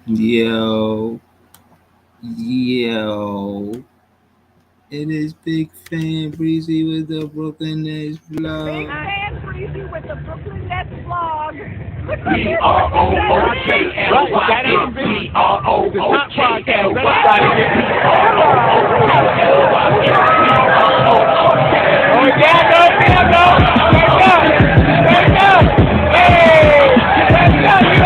Yo, yo, it is Big Fan Breezy with the Brooklyn Nets Big vlog. fan Breezy with the Brooklyn Nets vlog. Right, that ain't big. The top podcast. Oh, yeah, Wake up! Hey! Wake up, you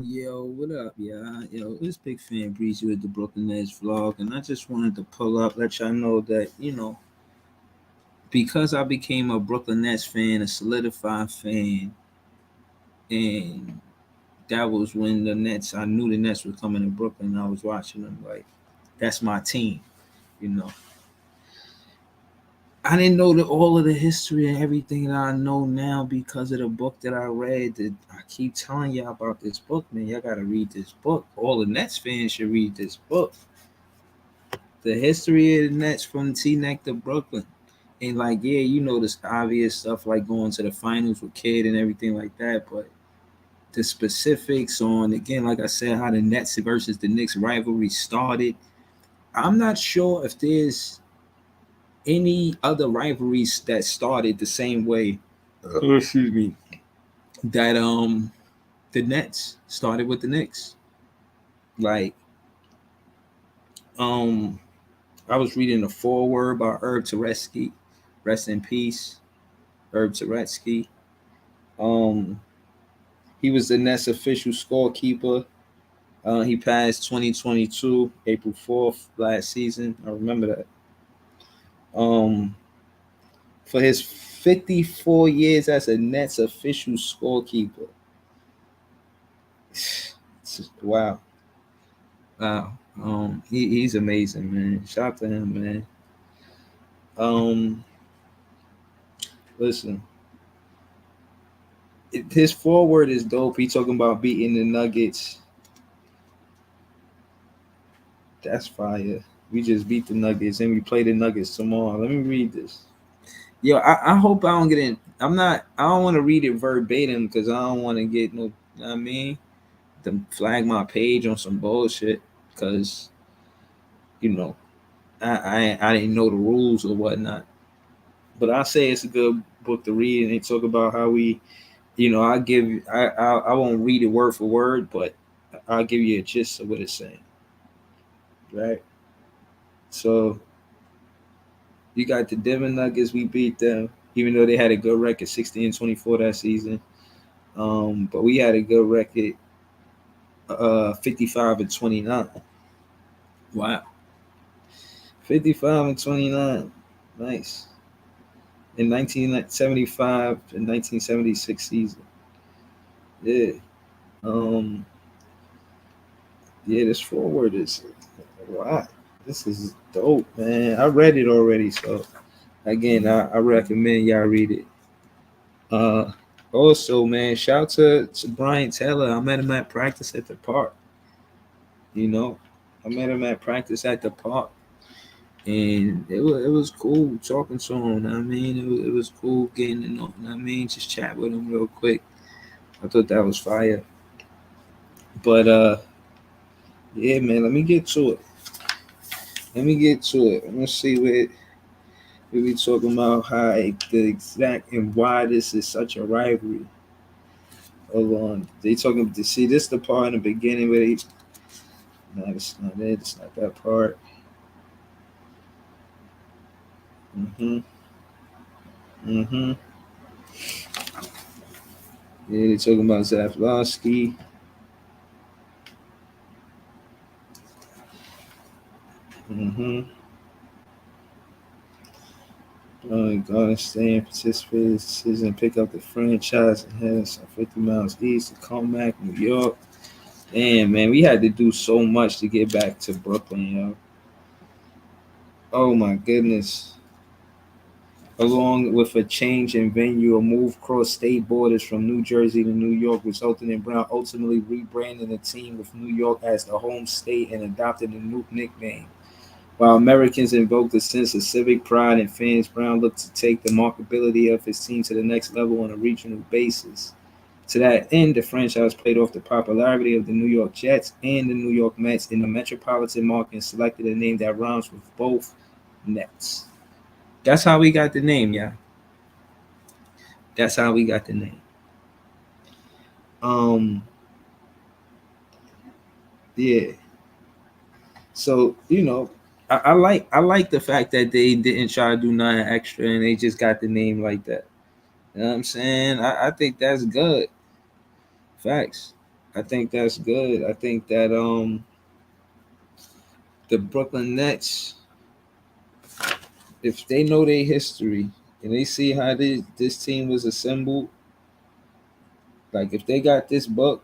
Yo, what up, y'all? Yo, it's Big Fan Breezy with the Brooklyn Nets vlog, and I just wanted to pull up, let y'all know that, because I became a Brooklyn Nets fan, a solidified fan, and that was when I knew the Nets were coming to Brooklyn. I was watching them like, that's my team, you know. I didn't know all of the history and everything that I know now because of the book that I read. That I keep telling y'all about this book, man. Y'all gotta read this book. All the Nets fans should read this book. The history of the Nets from T-Neck to Brooklyn. And like, yeah, you know this obvious stuff like going to the finals with Kid and everything like that, but the specifics on again, like I said, how the Nets versus the Knicks rivalry started. I'm not sure if there's any other rivalries that started the same way. Excuse me. That the Nets started with the Knicks. Like um I was reading a foreword by Herb Turetsky. Rest in peace, Herb Turetsky. Um he was the Nets official scorekeeper. He passed 2022 April 4th last season. I remember that. Um for his 54 years as a Nets official scorekeeper. Wow. Wow. He's amazing, man. Shout out to him, man. Um, Listen, his forward is dope. He talking about beating the Nuggets. That's fire. We just beat the Nuggets and we play the Nuggets tomorrow. Let me read this. Yo, I hope I don't get in. I don't want to read it verbatim because I don't want to get no. I mean, to flag my page on some bullshit because you know I didn't know the rules or whatnot. But I say it's a good book to read, and they talk about how we, I won't read it word for word, but I'll give you a gist of what it's saying, right? So you got the Denver Nuggets, we beat them, even though they had a good record, 60-24 that season. But we had a good record, 55-29. Wow, 55-29, nice. In 1975 and 1976 season, yeah. Um, Yeah, this forward is wow. This is dope, man. I read it already, so again, I recommend y'all read it. Uh, Also, man, shout out to Brian Taylor. I met him at practice at the park. You know, I met him at practice at the park, and it was cool talking to him. I mean, it was cool getting to know. I mean, just chat with him real quick. I thought that was fire. But yeah, man. Let me get to it. Let me get to it. Let me see where we be talking about how the exact and why this is such a rivalry. Hold on. They talking to see this the part in the beginning where they no, it's not it, it's not that part. Mm-hmm. Mm-hmm. Yeah, they talking about Zaflowski. Mm-hmm. Gonna stay and participate in this season, pick up the franchise and head some 50 miles east to Comac, New York. Damn, man, we had to do so much to get back to Brooklyn, yo. Oh my goodness. Along with a change in venue, a move crossed state borders from New Jersey to New York, resulting in Brown ultimately rebranding the team with New York as the home state and adopting a new nickname. While Americans invoked a sense of civic pride and fans, Brown looked to take the marketability of his team to the next level on a regional basis. To that end, the franchise played off the popularity of the New York Jets and the New York Mets in the metropolitan market and selected a name that rhymes with both Nets. That's how we got the name, yeah. That's how we got the name. Um, yeah. So I like the fact that they didn't try to do nothing extra and they just got the name like that. You know what I'm saying? I think that's good. Facts. I think that's good. I think that the Brooklyn Nets, if they know their history and they see how this team was assembled, like if they got this book,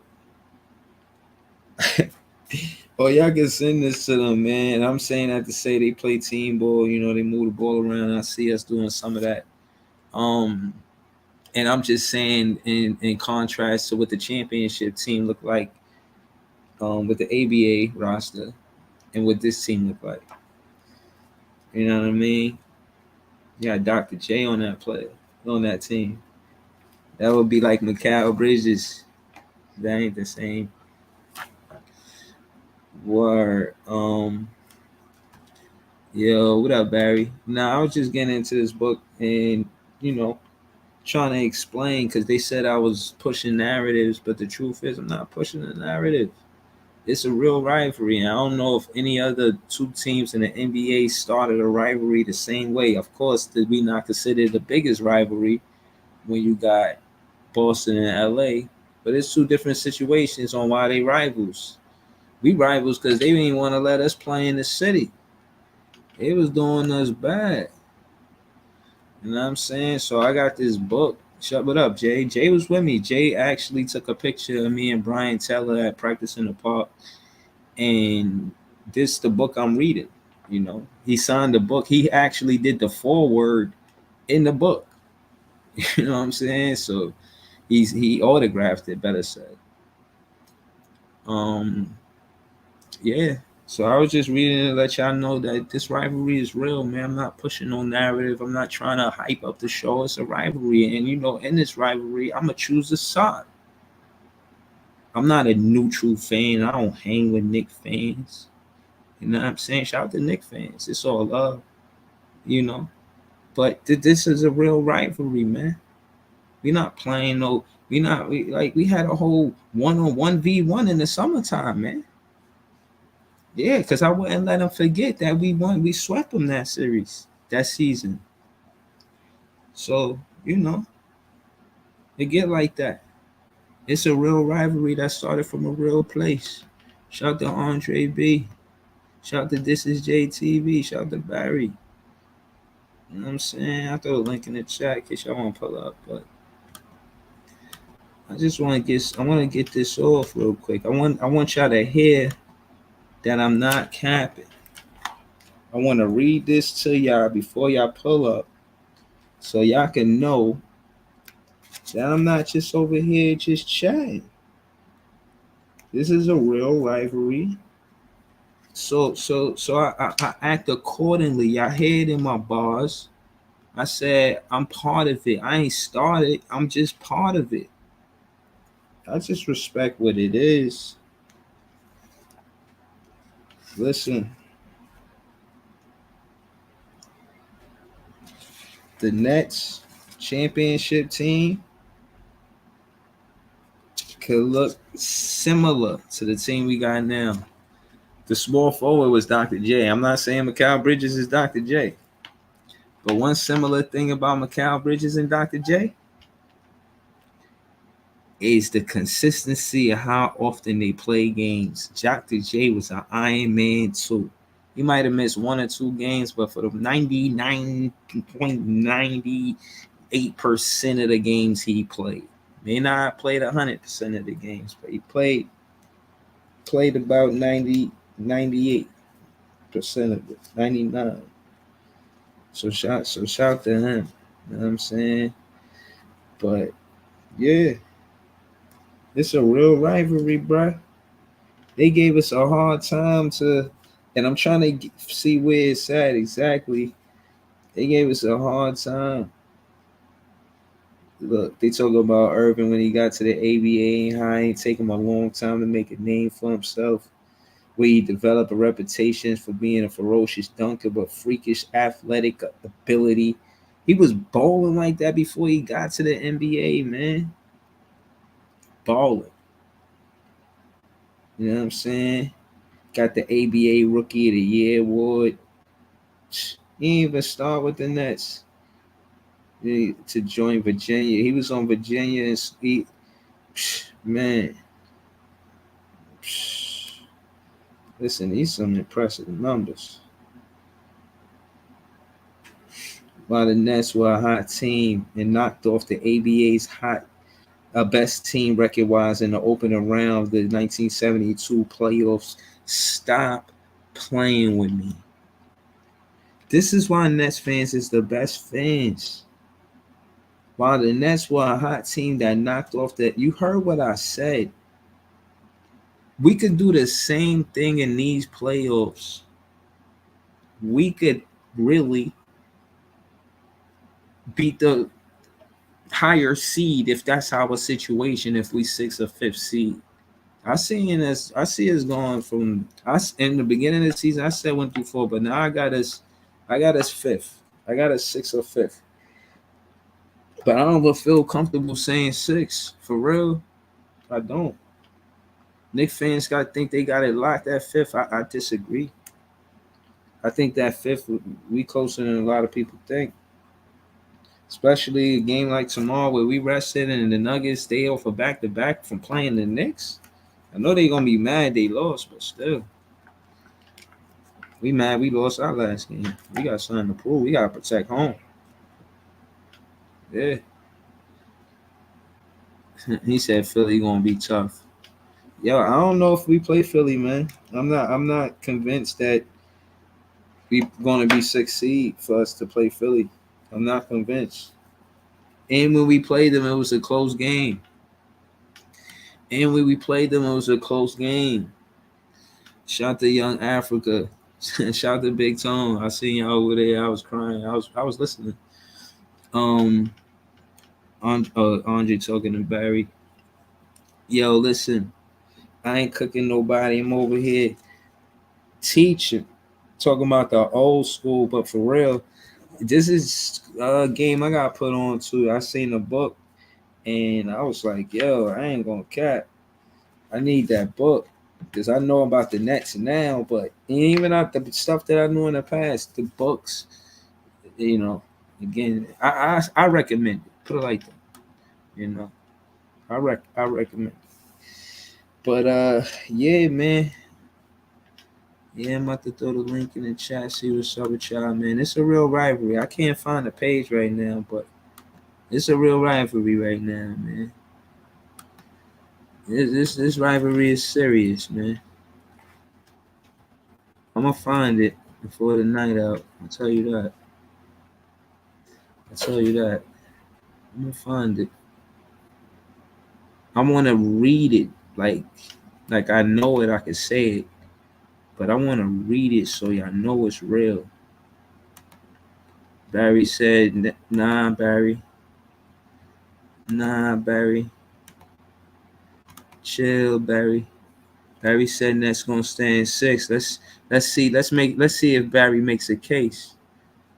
oh y'all can send this to them, man. I'm saying that to say they play team ball, they move the ball around. I see us doing some of that. Um and I'm just saying in contrast to what the championship team looked like with the ABA roster and what this team looked like. You know what I mean? Yeah, Dr. J on that play, on that team. That would be like Mikal Bridges. That ain't the same. Word. Yo, what up, Barry? Now I was just getting into this book and you know trying to explain because they said I was pushing narratives, but the truth is I'm not pushing the narrative. It's a real rivalry. And I don't know if any other two teams in the NBA started a rivalry the same way. Of course, did we not consider the biggest rivalry when you got Boston and LA? But it's two different situations on why they rivals. We rivals because they didn't want to let us play in the city. They was doing us bad. You know what I'm saying? So I got this book. Shut it up, Jay. Jay was with me. Jay actually took a picture of me and Brian Taylor at practice in the park. And this the book I'm reading. He signed the book. He actually did the foreword in the book. You know what I'm saying? So he autographed it, better said. Um yeah. So I was just reading to let y'all know that this rivalry is real, man. I'm not pushing no narrative. I'm not trying to hype up the show. It's a rivalry. And in this rivalry, I'm gonna choose a side. I'm not a neutral fan. I don't hang with Knicks fans. You know what I'm saying? Shout out to Knicks fans. It's all love, you know. But this is a real rivalry, man. We not playing no. We had a whole 1-on-1v1 in the summertime, man. Yeah, because I wouldn't let them forget that we won. We swept them that series, that season. So it get like that. It's a real rivalry that started from a real place. Shout out to Andre B. Shout out to This Is JTV. Shout out to Barry. You know what I'm saying? I throw a link in the chat in case y'all want to pull up, but I want to get this off real quick. I want y'all to hear that I'm not capping. I want to read this to y'all before y'all pull up, so y'all can know that I'm not just over here just chatting. This is a real rivalry. So I act accordingly. Y'all hear it in my bars. I said I'm part of it. I ain't started. I'm just part of it. I just respect what it is. Listen, the Nets championship team could look similar to the team we got now. The small forward was Dr. J. I'm not saying Mikal Bridges is Dr. J. But one similar thing about Mikal Bridges and Dr. J is the consistency of how often they play games. Dr. J was an Iron Man too. He might have missed one or two games, but for the 99.98% of the games he played, may not have played 100% of the games, but he played about 98% of it, 99. So shout to him. You know what I'm saying? But yeah, it's a real rivalry, bruh. They gave us a hard time to And I'm trying to see where it's at exactly. They gave us a hard time. Look, they talk about Irvin when he got to the ABA and how it take him a long time to make a name for himself, where he developed a reputation for being a ferocious dunker but freakish athletic ability. He was balling like that before he got to the NBA, man. Balling. You know what I'm saying? Got the ABA Rookie of the Year award. He didn't even start with the Nets to join Virginia. He was on Virginia and man. Listen, these some impressive numbers. While the Nets were a hot team and knocked off the ABA's best team record-wise in the opening round of the 1972 playoffs. Stop playing with me. This is why Nets fans is the best fans. While the Nets were a hot team that knocked off that, you heard what I said. We could do the same thing in these playoffs. We could really beat the higher seed if that's our situation. If we 6th or 5th seed, I see us going from us in the beginning of the season. I said 1 through 4, but now I got us 5th. I got us 6th or 5th. But I don't feel comfortable saying 6 for real. I don't. Knicks fans think they got it locked at 5th. I disagree. I think that 5th we closer than a lot of people think. Especially a game like tomorrow where we rested and the Nuggets stay off a back-to-back from playing the Knicks. I know they're going to be mad they lost, but still. We mad we lost our last game. We got something to prove. We got to protect home. Yeah. He said Philly going to be tough. Yo, I don't know if we play Philly, man. I'm not convinced that we going to be 6th seed for us to play Philly. I'm not convinced. And when we played them, it was a close game. Shout to Young Africa. Shout to Big Tone. I seen y'all over there. I was crying. I was listening. Andre talking to Barry. Yo, listen. I ain't cooking nobody. I'm over here teaching. Talking about the old school, but for real, this is a game I got put on too. I seen the book and I was like, yo, I ain't gonna cap. I need that book because I know about the Nets now, but even out the stuff that I knew in the past, the books, you know, again, I recommend it. Put it like that, you know. I recommend it. But yeah, man. Yeah, I'm about to throw the link in the chat, see what's up with y'all, man. It's a real rivalry. I can't find the page right now, but it's a real rivalry right now, man. This rivalry is serious, man. I'm gonna find it before the night out. I'll tell you that. I'm gonna find it. I want to read it like I know it. I can say it, but I want to read it so y'all know it's real. Barry said, "Nah, Barry. Nah, Barry. Chill, Barry." Barry said Nets gonna stay in 6. Let's see. Let's see if Barry makes a case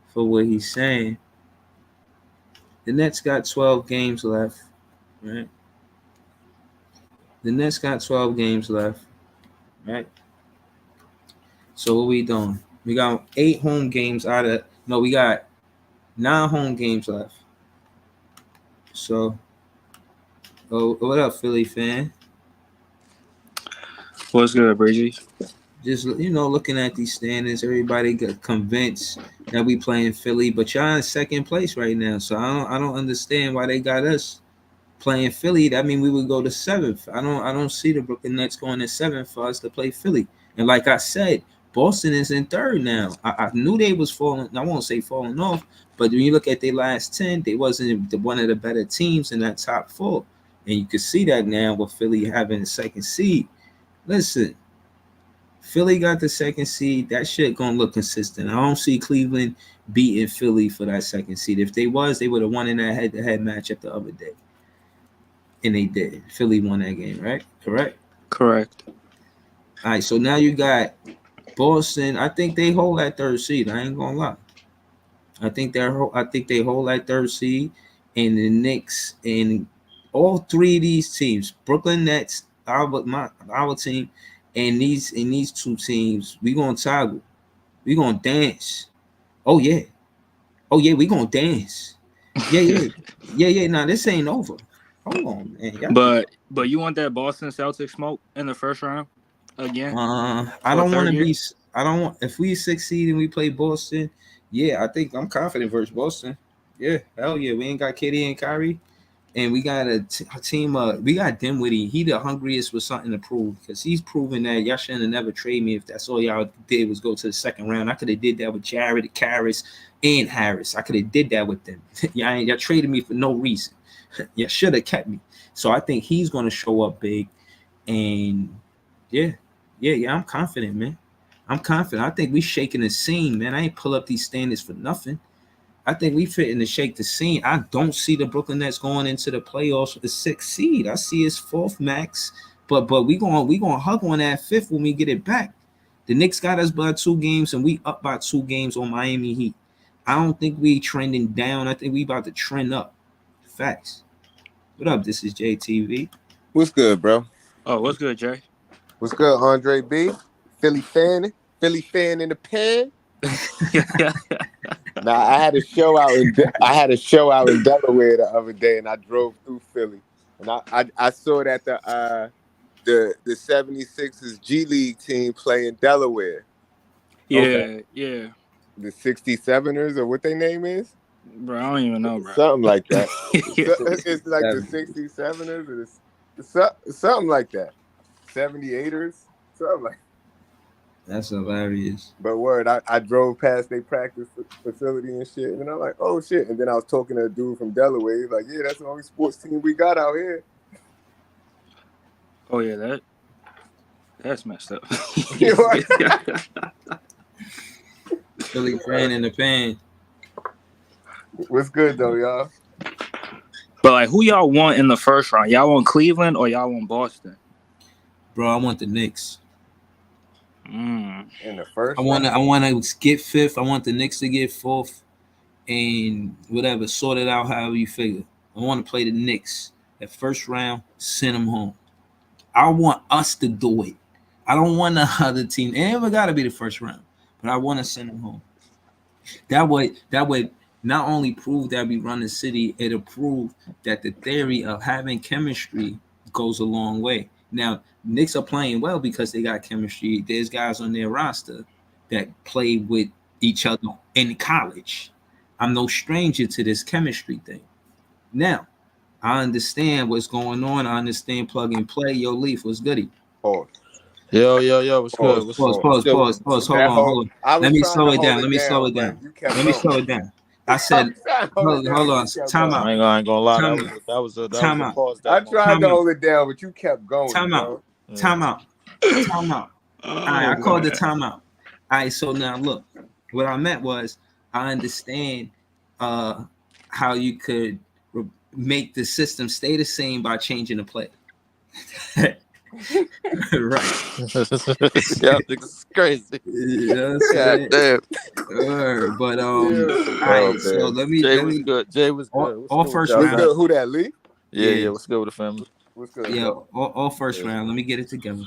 for what he's saying. The Nets got 12 games left, right? The Nets got 12 games left, right? So what we doing? We got 8 home games out of no, we got 9 home games left. So, what up, Philly fan? What's good, Breezy? Just looking at these standings, everybody got convinced that we playing Philly, but y'all in second place right now. So I don't understand why they got us playing Philly. That means we would go to 7th. I don't see the Brooklyn Nets going to 7th for us to play Philly. And like I said, Boston is in 3rd now. I knew they was falling. I won't say falling off, but when you look at their last 10, they wasn't one of the better teams in that top 4. And you can see that now with Philly having the 2nd seed. Listen, Philly got the second seed. That shit gonna look consistent. I don't see Cleveland beating Philly for that second seed. If they was, they would have won in that head-to-head matchup the other day, and they did. Philly won that game, right? Correct. Correct. All right. So now you got Boston. I think they hold that third seed. I ain't gonna lie. I think they hold that third seed, and the Knicks and all three of these teams, Brooklyn Nets, our team, and these two teams, we gonna toggle. We gonna dance. Oh yeah. Oh yeah, we gonna dance. Yeah. Nah, this ain't over. Hold on, man. But you want that Boston Celtics smoke in the first round again? I For a don't want third to year? be. I don't want. If we succeed and we play Boston, yeah, I think I'm confident versus Boston. Yeah, hell yeah. We ain't got KD and Kyrie, and we got a team. We got Dinwiddie. He the hungriest with something to prove because he's proven that y'all shouldn't have never traded me if that's all y'all did was go to the second round. I could have did that with Jared, Karras, and Harris. I could have did that with them. y'all traded me for no reason. Y'all should have kept me. So I think he's gonna show up big, and yeah. I'm confident, man. I'm confident. I think we shaking the scene, man. I ain't pull up these standards for nothing. I think we fit in to shake the scene. I don't see the Brooklyn Nets going into the playoffs with the sixth seed. I see it's fourth max, but we gonna hug on that fifth when we get it back. The Knicks got us by 2 games, and we up by 2 games on Miami Heat. I don't think we trending down. I think we about to trend up. Facts. What up? This is JTV. What's good, bro? Oh, what's good, Jay? What's good, Andre B? Philly fan in the pen. Now I had a show out in Delaware the other day, and I drove through Philly, and I saw that the 76ers G League team play in Delaware. Yeah. The 67ers or what their name is? Bro, I don't even know, bro. Something like that. It's like the 67ers or something like that. 78ers, something like that. That's hilarious. But word, I drove past their practice facility and shit, and I'm like, oh shit. And then I was talking to a dude from Delaware. He's like, yeah, that's the only sports team we got out here. Oh yeah, that's messed up. Philly fan in the pan. What's good though, y'all? But like, who y'all want in the first round? Y'all want Cleveland or y'all want Boston? Bro, I want the Knicks. In the first I want to get fifth. I want the Knicks to get fourth, and whatever, sort it out however you figure. I want to play the Knicks that first round, send them home. I want us to do it. I don't want the other team. It never got to be the first round, but I want to send them home. That would not only prove that we run the city, it'll prove that the theory of having chemistry goes a long way. Now, Knicks are playing well because they got chemistry. There's guys on their roster that play with each other in college. I'm no stranger to this chemistry thing. Now, I understand what's going on. I understand plug and play. Yo, Leaf, what's goody? Pause. Yo, what's good? Pause. Hold on. Let me slow it down. Let me slow it down. I said, hold on. Time out. I ain't gonna lie. Time That was a Time out. pause. I tried to hold it down, but you kept going. Time out. Bro. Time out. All right, I called the timeout. All right, so now look, what I meant was I understand how you could make the system stay the same by changing the play. Right. Yeah, this is crazy. You know what I'm Damn. But all right, so let me. Good. Jay was good. All first What's round. good? Who that, Lee? Yeah. What's good with the family? What's good? Yeah, all first round. Let me get it together.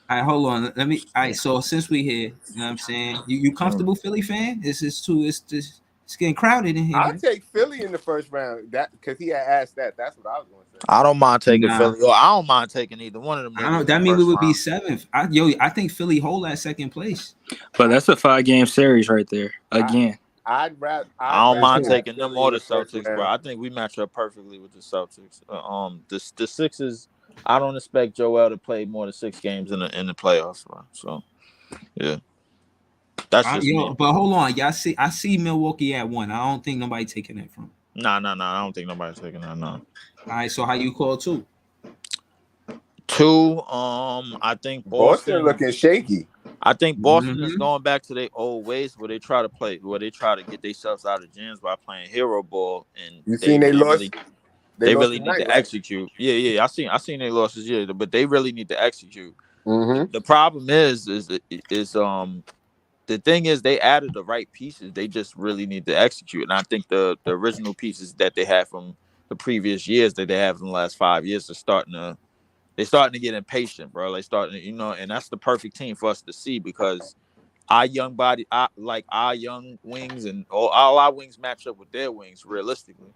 All right, hold on. All right, so since we here, you know what I'm saying? You comfortable, Philly fan? It's getting crowded in here. I'll take Philly in the first round. That because he had asked that. That's what I was going to say. I don't mind taking Philly. Or I don't mind taking either one of them. I don't. That means we would be seventh. I think Philly hold that second place. But that's a 5-game series right there. Again. I don't mind taking them or the Celtics, bro. I think we match up perfectly with the Celtics. The Sixers. I don't expect Joel to play more than 6 games in the playoffs, bro. So, yeah. That's just me. But hold on, y'all see. I see Milwaukee at 1. I don't think nobody taking that from. No. I don't think nobody's taking that. No. All right. So how you call 2? 2. I think Boston looking shaky. I think Boston is Mhm. going back to their old ways where they try to get themselves out of jams by playing hero ball, and You they seen they lost? really They they lost really need tonight, to right? execute. Yeah. I seen their losses, yeah, but they really need to execute. The, Mm-hmm. the problem is the thing is they added the right pieces. They just really need to execute. And I think the original pieces that they had from the previous years that they have in the last 5 years are starting to get impatient, bro. They starting to, and that's the perfect team for us to see because our young wings and all our wings match up with their wings realistically.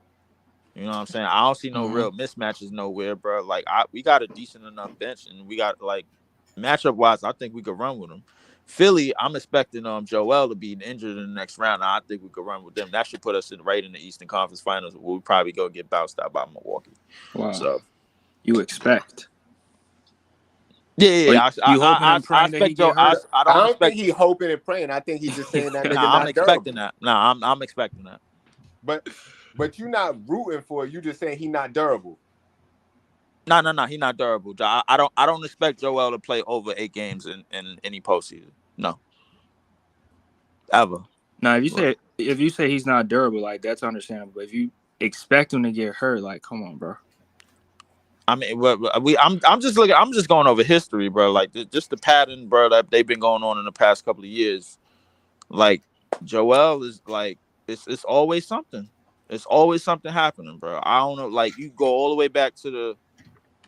You know what I'm saying? I don't see no Mhm. real mismatches nowhere, bro. Like we got a decent enough bench, and we got like matchup wise, I think we could run with them. Philly, I'm expecting Joel to be injured in the next round. I think we could run with them. That should put us right in the Eastern Conference Finals. We'll probably go get bounced out by Milwaukee. Wow. So You expect? Or yeah. you hoping and I praying that he expect Joe. get I hurt? I I don't don't think expect. he hoping and praying. I think he's just saying that nigga Nah, I'm not expecting durable. that. Nah, I'm expecting that. But you're not rooting for it. You just saying he not durable. No. He not durable. I don't expect Joel to play over 8 games in any postseason. No, ever. Now, if you say he's not durable, like that's understandable. But if you expect him to get hurt, like, come on, bro. I mean, I'm just looking. I'm just going over history, bro. Like just the pattern, bro, that they've been going on in the past couple of years. Like Joel is like it's always something. It's always something happening, bro. I don't know. Like you go all the way back to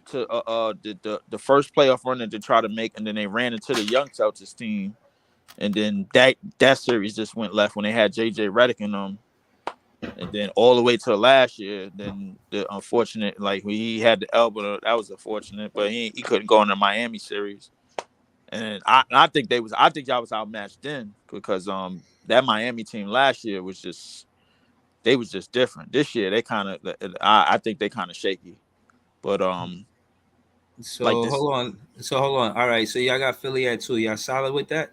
the first playoff run that they tried to make, and then they ran into the young Celtics team, and then that series just went left when they had JJ Redick in them. And then all the way to last year, then the unfortunate, like he had the elbow, that was unfortunate, but he couldn't go in the Miami series. And I think I think y'all was outmatched then because that Miami team last year was just they was just different. This year they kind of I think they kind of shaky, but like So this, hold on. All right. So y'all got Philly at 2. Y'all solid with that?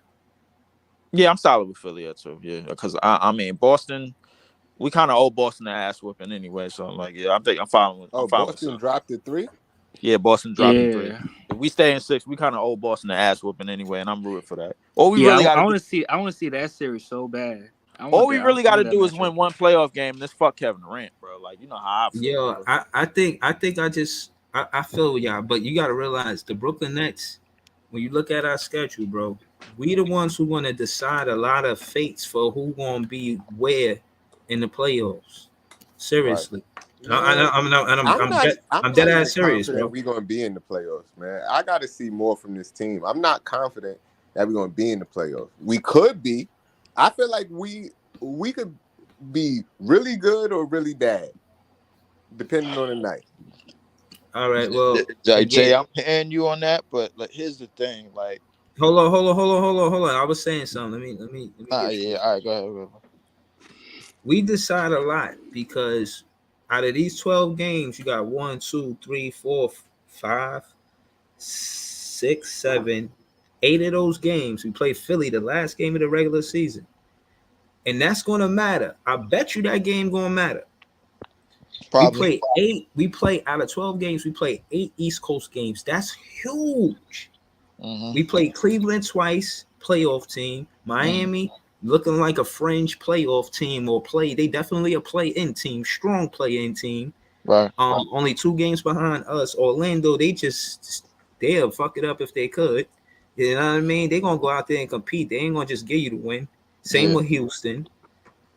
yeah, I'm solid with Philly too, yeah, because I mean Boston. We kind of owe Boston the ass whooping anyway, so like yeah, I'm following. I'm Oh, following. Boston dropped the 3. Yeah, Boston dropping 3. Yeah, If we stay in 6, we kind of owe Boston the ass whooping anyway, and I'm rooting for that. All we yeah. really got I to do, want to see. I want to see that series so bad. I all want we that. really I got to want that do is matchup. win one playoff game. This fuck Kevin Durant, bro. Like you know how I feel, Yeah, bro. I feel y'all, but you gotta realize the Brooklyn Nets, when you look at our schedule, bro, we the ones who gonna decide a lot of fates for who gonna be where in the playoffs. Right. Seriously. Man, I'm I'm dead not even ass serious, confident bro. we're gonna be in the playoffs, man. I gotta see more from this team. I'm not confident that we're gonna be in the playoffs. We could be. I feel like we could be really good or really bad, depending on the night. All right, well, Jay, again, I'm hearing you on that, but like, here's the thing, like, hold on. I was saying something. Let me get you. yeah, all right, go ahead. Go ahead. We decide a lot because out of these 12 games, you got 1, 2, 3, 4, 5, 6, 7, 8 of those games. We play Philly the last game of the regular season. And that's gonna matter. I bet you that game gonna matter. Probably. We play out of 12 games, we play 8 East Coast games. That's huge. Mm-hmm. We played Cleveland twice, playoff team. Miami looking like a fringe playoff team or play. They definitely a play-in team, strong play-in team. Right. Only 2 games behind us. Orlando, they'll fuck it up if they could. You know what I mean? They're gonna go out there and compete. They ain't gonna just give you the win. Same Yeah. with Houston.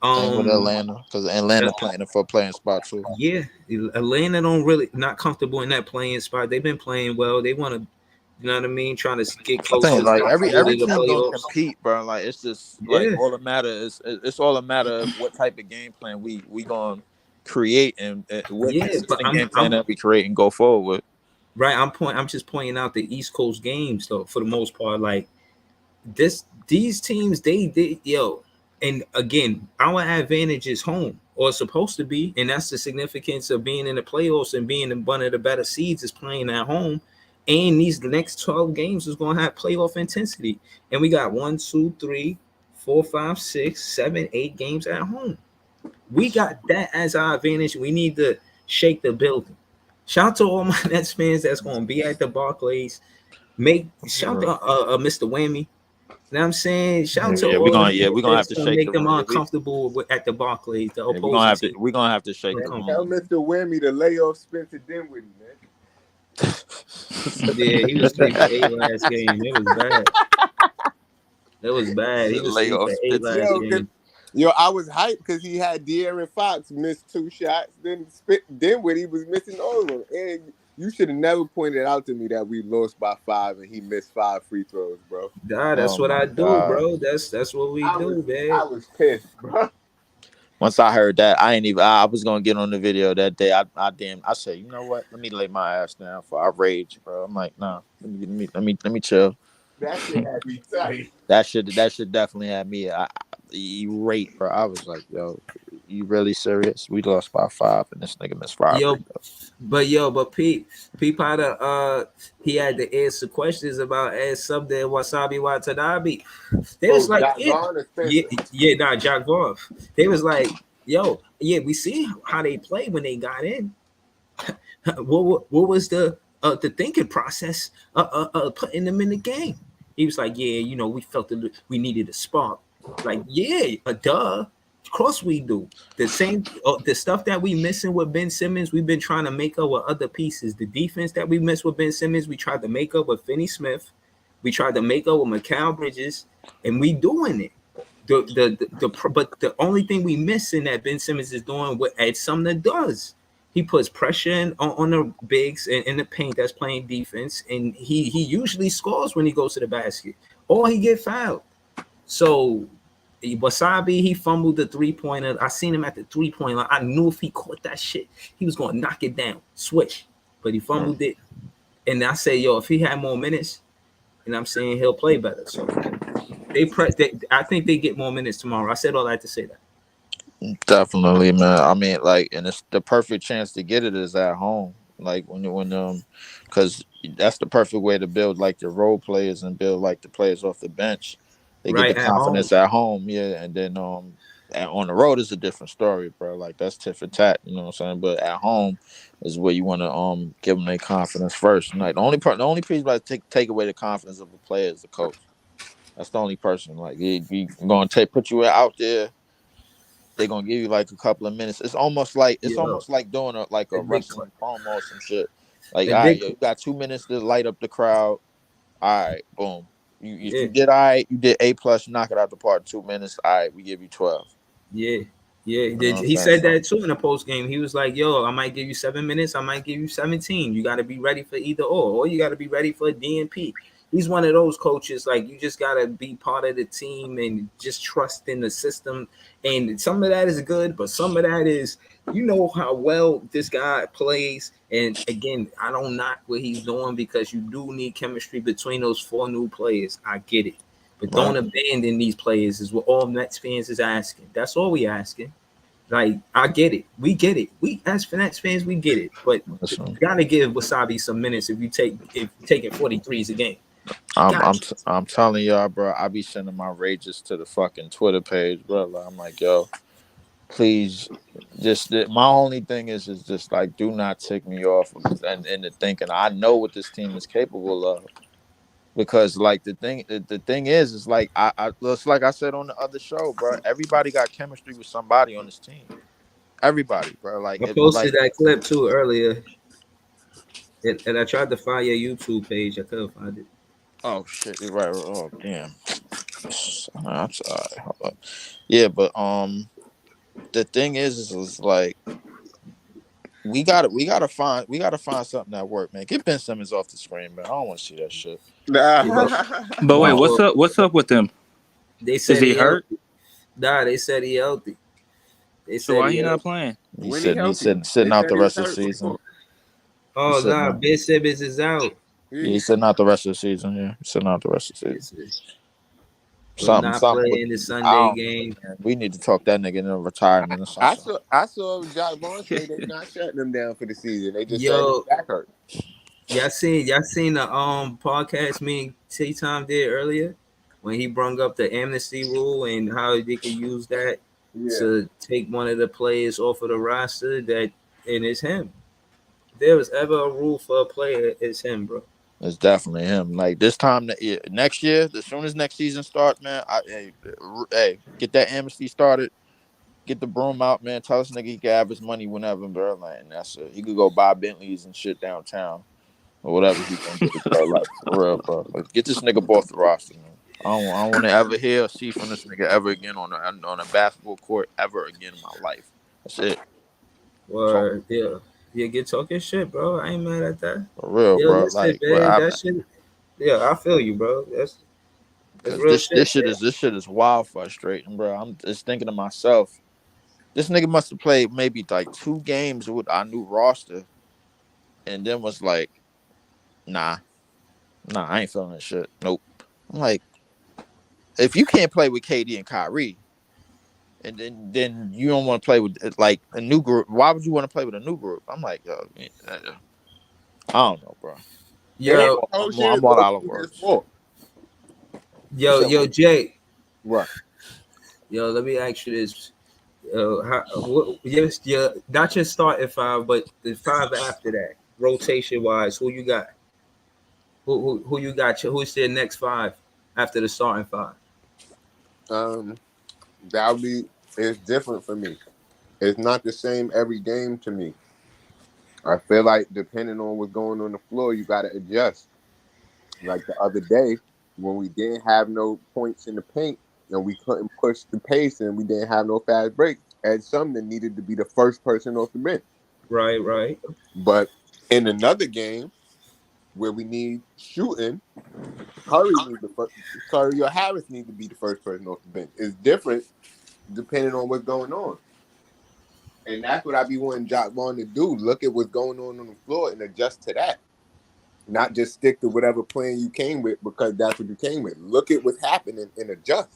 Same with Atlanta, because Atlanta playing for a playing spot too. Yeah, Atlanta don't really not comfortable in that playing spot. They've been playing well. They want to, you know what I mean, trying to get I close to think like every really the team gonna playoffs. compete, bro. Like it's just like Yeah, all the matter is it's all a matter of what type of game plan we gonna create and what yeah, but consistent game plan that we create and go forward with. right. I'm just pointing out the East Coast games though, for the most part. Like these teams, they and again, our advantage is home, or it's supposed to be, and that's the significance of being in the playoffs and being in one of the better seeds is playing at home. And the next 12 games is going to have playoff intensity, and we got 1, 2, 3, 4, 5, 6, 7, 8 games at home. We got that as our advantage. We need to shake the building. Shout out to all my Nets fans that's going to be at the Barclays. Shout out to Mr. Whammy. You know what I'm saying? Shout out to Yeah, all the we're gonna have niggas to that shake make the them room. uncomfortable at the Barclays, the Yeah, opposing team. we're gonna have to shake the And room. tell Mr. Whammy to lay off Spencer Dinwiddie, man. Yeah, he was 3 for 8 last game. It was bad. It was bad. He was 3 for 8 last game. I was hyped because he had De'Aaron Fox miss 2 shots. Then Dinwiddie was missing all of them. And you should have never pointed out to me that we lost by 5 and he missed 5 free throws, bro. Nah, that's Oh what I my do, God. bro. That's what we do, man. I was pissed, bro. Once I heard that, I was gonna get on the video that day. I said, you know what? Let me lay my ass down for I rage, bro. I'm like, nah, let me chill. That shit had me tight. That should definitely have me irate, bro. I was like, yo, you really serious? We lost by 5 and this nigga missed 5 Yo, free throws. but Pete Potter, he had to answer questions about ass sub there Wasabi Watanabe. They was like, Doc Vaughn or Spencer? nah, Jack Vaughn. They was like, yo, yeah, we see how they play when they got in. what was the thinking process putting them in the game? He was like, yeah, you know, we felt that we needed a spark. Like, yeah, duh. Of course we do. The same, the stuff that we missing with Ben Simmons, we've been trying to make up with other pieces. The defense that we missed with Ben Simmons, we tried to make up with Finney Smith. We tried to make up with Mikal Bridges, and we doing it. But the only thing we missing that Ben Simmons is doing what Ed Sumner does. He puts pressure on the bigs and in the paint that's playing defense, and he usually scores when he goes to the basket, or he get fouled. So Wasabi, he fumbled the 3-pointer. I seen him at the 3-point line. I knew if he caught that shit, he was gonna knock it down, switch. But he fumbled it, and I say, yo, if he had more minutes, and I'm saying he'll play better. So I think they get more minutes tomorrow. I said all that to say that. Definitely, man. I mean, like, and it's the perfect chance to get it is at home. Like because that's the perfect way to build like the role players and build like the players off the bench. They get the Right at confidence home. at home, yeah, and then and on the road is a different story, bro. Like that's tit for tat, you know what I'm saying? But at home is where you want to give them their confidence first. And, like the only people that take away the confidence of a player is the coach. That's the only person. Like he gonna put you out there. They're gonna give you like a couple of minutes. It's almost like Yo, doing a the big wrestling promo or some shit. Like, the all right, big yo, you got 2 minutes to light up the crowd. All right, boom. If yeah. you did all right, you did A+, knock it out the park. 2 minutes. All right, we give you 12. Yeah, yeah. You know what I'm He saying? said So that too in the post game. He was like, "Yo, I might give you 7 minutes. I might give you 17. You got to be ready for either or you got to be ready for DNP." He's one of those coaches. Like you just got to be part of the team and just trust in the system. And some of that is good, but some of that is, you know, how well this guy plays. And again, I don't knock what he's doing because you do need chemistry between those 4 new players. I get it. But don't abandon these players is what all Nets fans is asking. That's all we asking. Like, I get it. We get it. We as Nets fans, we get it. But you gotta give Wasabi some minutes if taking 43s a game. I'm telling y'all, bro. I be sending my rages to the fucking Twitter page, bro. Like, I'm like, yo, please, my only thing is just like, do not tick me off and the thinking. I know what this team is capable of. Because like the thing is like it's like I said on the other show, bro. Everybody got chemistry with somebody on this team. Everybody, bro. I posted that clip too earlier, and I tried to find your YouTube page. I couldn't find it. Oh shit! You're right. Oh damn. I'm sorry. Hold up. Yeah, but the thing is like we gotta find something that work, man. Get Ben Simmons off the screen, man. I don't want to see that shit. But wait, Wow. what's up with him? They said Is he hurt? healthy. Nah, they said he healthy. They So said why he he not healthy. playing? He's sitting out the rest of the season. Oh nah, Ben Simmons is out. Yeah, he's sitting out the rest of the season. Yeah, he's sitting out the rest of the season. Will not Something. play in the Sunday game. We need to talk that nigga into retirement or something. I saw Jack Vaughn say they're not shutting him down for the season. They just said Yo, his back hurt. y'all seen the podcast me and T-Time did earlier when he brung up the amnesty rule and how they could use that to take one of the players off of the roster and it's him. If there was ever a rule for a player, it's him, bro. It's definitely him. Like this time, next year, as soon as next season starts, man, hey, get that amnesty started. Get the broom out, man. Tell this nigga he can have his money whenever, bro. Like, and that's it. He could go buy Bentleys and shit downtown or whatever he gonna do, bro. Like for real, bro. Like, get this nigga off the roster, man. I don't want to ever hear or see from this nigga ever again on a basketball court ever again in my life. That's it. Or yeah, get talking shit, bro. I ain't mad at that. For real, Yo, bro. listen, Like, man, that shit. Yeah, I feel you, bro. That's cause real shit. this shit is wild frustrating, bro. I'm just thinking to myself, this nigga must have played maybe like 2 games with our new roster, and then was like, nah, I ain't feeling that shit. Nope. I'm like, if you can't play with KD and Kyrie, and then you don't want to play with like a new group, why would you want to play with a new group? I'm like, yo, I don't know, bro. And Yo, whole shit is I'm all low out of key his words. fault. yo, Jay. What? Yo, let me ask you this. Yes, yeah, not your starting five, but the five after that, rotation wise, who you got? Who you got? Who's their next five after the starting five? That'll be. It's different for me. It's not the same every game to me. I feel like depending on what's going on the floor, you got to adjust. Like the other day when we didn't have no points in the paint and we couldn't push the pace and we didn't have no fast break, Ed Sumner needed to be the first person off the bench. Right. But in another game where we need shooting, Curry or Harris need to be the first person off the bench. It's different depending on what's going on. And that's what I be wanting Jock Vaughn to do. Look at what's going on the floor and adjust to that. Not just stick to whatever plan you came with because that's what you came with. Look at what's happening and adjust.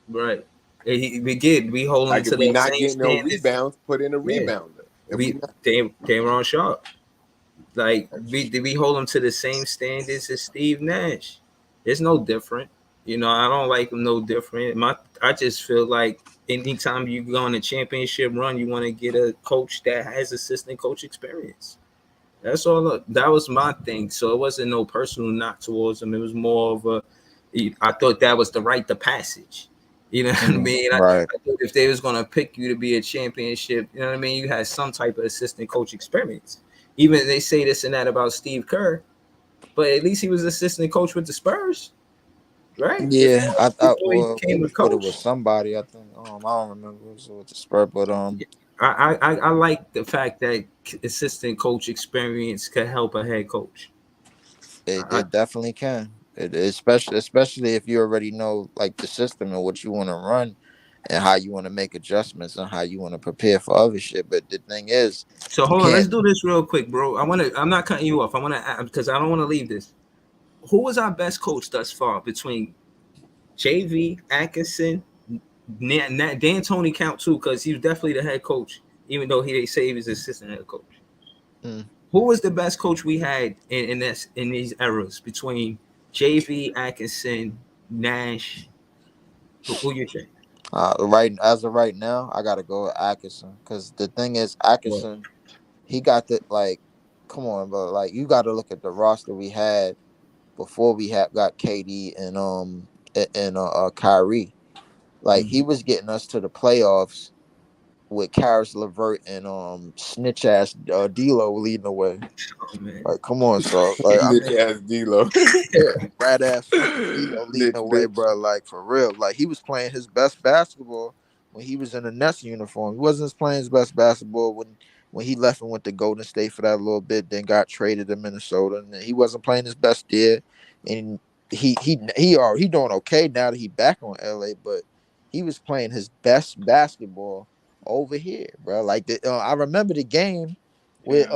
Right. We hold them Like to if we the not same getting no standards. rebounds, put in a Yeah, rebounder. If we we not, came on sharp. Like we hold them to the same standards as Steve Nash. It's no different. I don't like him no different. I just feel like anytime you go on a championship run, you want to get a coach that has assistant coach experience. That's all. That was my thing. So it wasn't no personal knock towards him. It was more of a. I thought that was the rite of passage. You know what I mean? I Right. thought if they was gonna pick you to be a championship, you know what I mean? You had some type of assistant coach experience. Even they say this and that about Steve Kerr, but at least he was assistant coach with the Spurs, right? Yeah, Before he well, he became a was with it with coach. somebody. I think. I don't remember who was with the Spurs, but I like the fact that assistant coach experience could help a head coach. I, it definitely can. Especially if you already know like the system and what you want to run, and how you want to make adjustments and how you want to prepare for other shit. But the thing is, So you hold on, let's can't. do this real quick, bro. I'm not cutting you off. I want to because I don't want to leave this. Who was our best coach thus far between JV Atkinson, Dan Tony count too because he was definitely the head coach, even though they say he was assistant head coach. Mm. Who was the best coach we had in these eras between JV Atkinson, Nash? Who you think? Right as of right now, I gotta go with Atkinson because the thing is, What? Atkinson, he got the like. Come on, bro. Like you got to look at the roster we had before we had got KD and Kyrie. Like he Mm-hmm. was getting us to the playoffs with Karis LeVert and snitch ass D'Lo leading the way. Oh man. Like, come on, so like I bitch mean, ass D-Lo. yeah, rat ass fucking D'Lo leading the way, bitch. bro. Like for real, like he was playing his best basketball when he was in the Nets uniform. He wasn't playing his best basketball when he left and went to Golden State for that little bit, then got traded to Minnesota, and he wasn't playing his best there. And he doing okay now that he back on LA, but he was playing his best basketball over here, bro. Like I remember the game with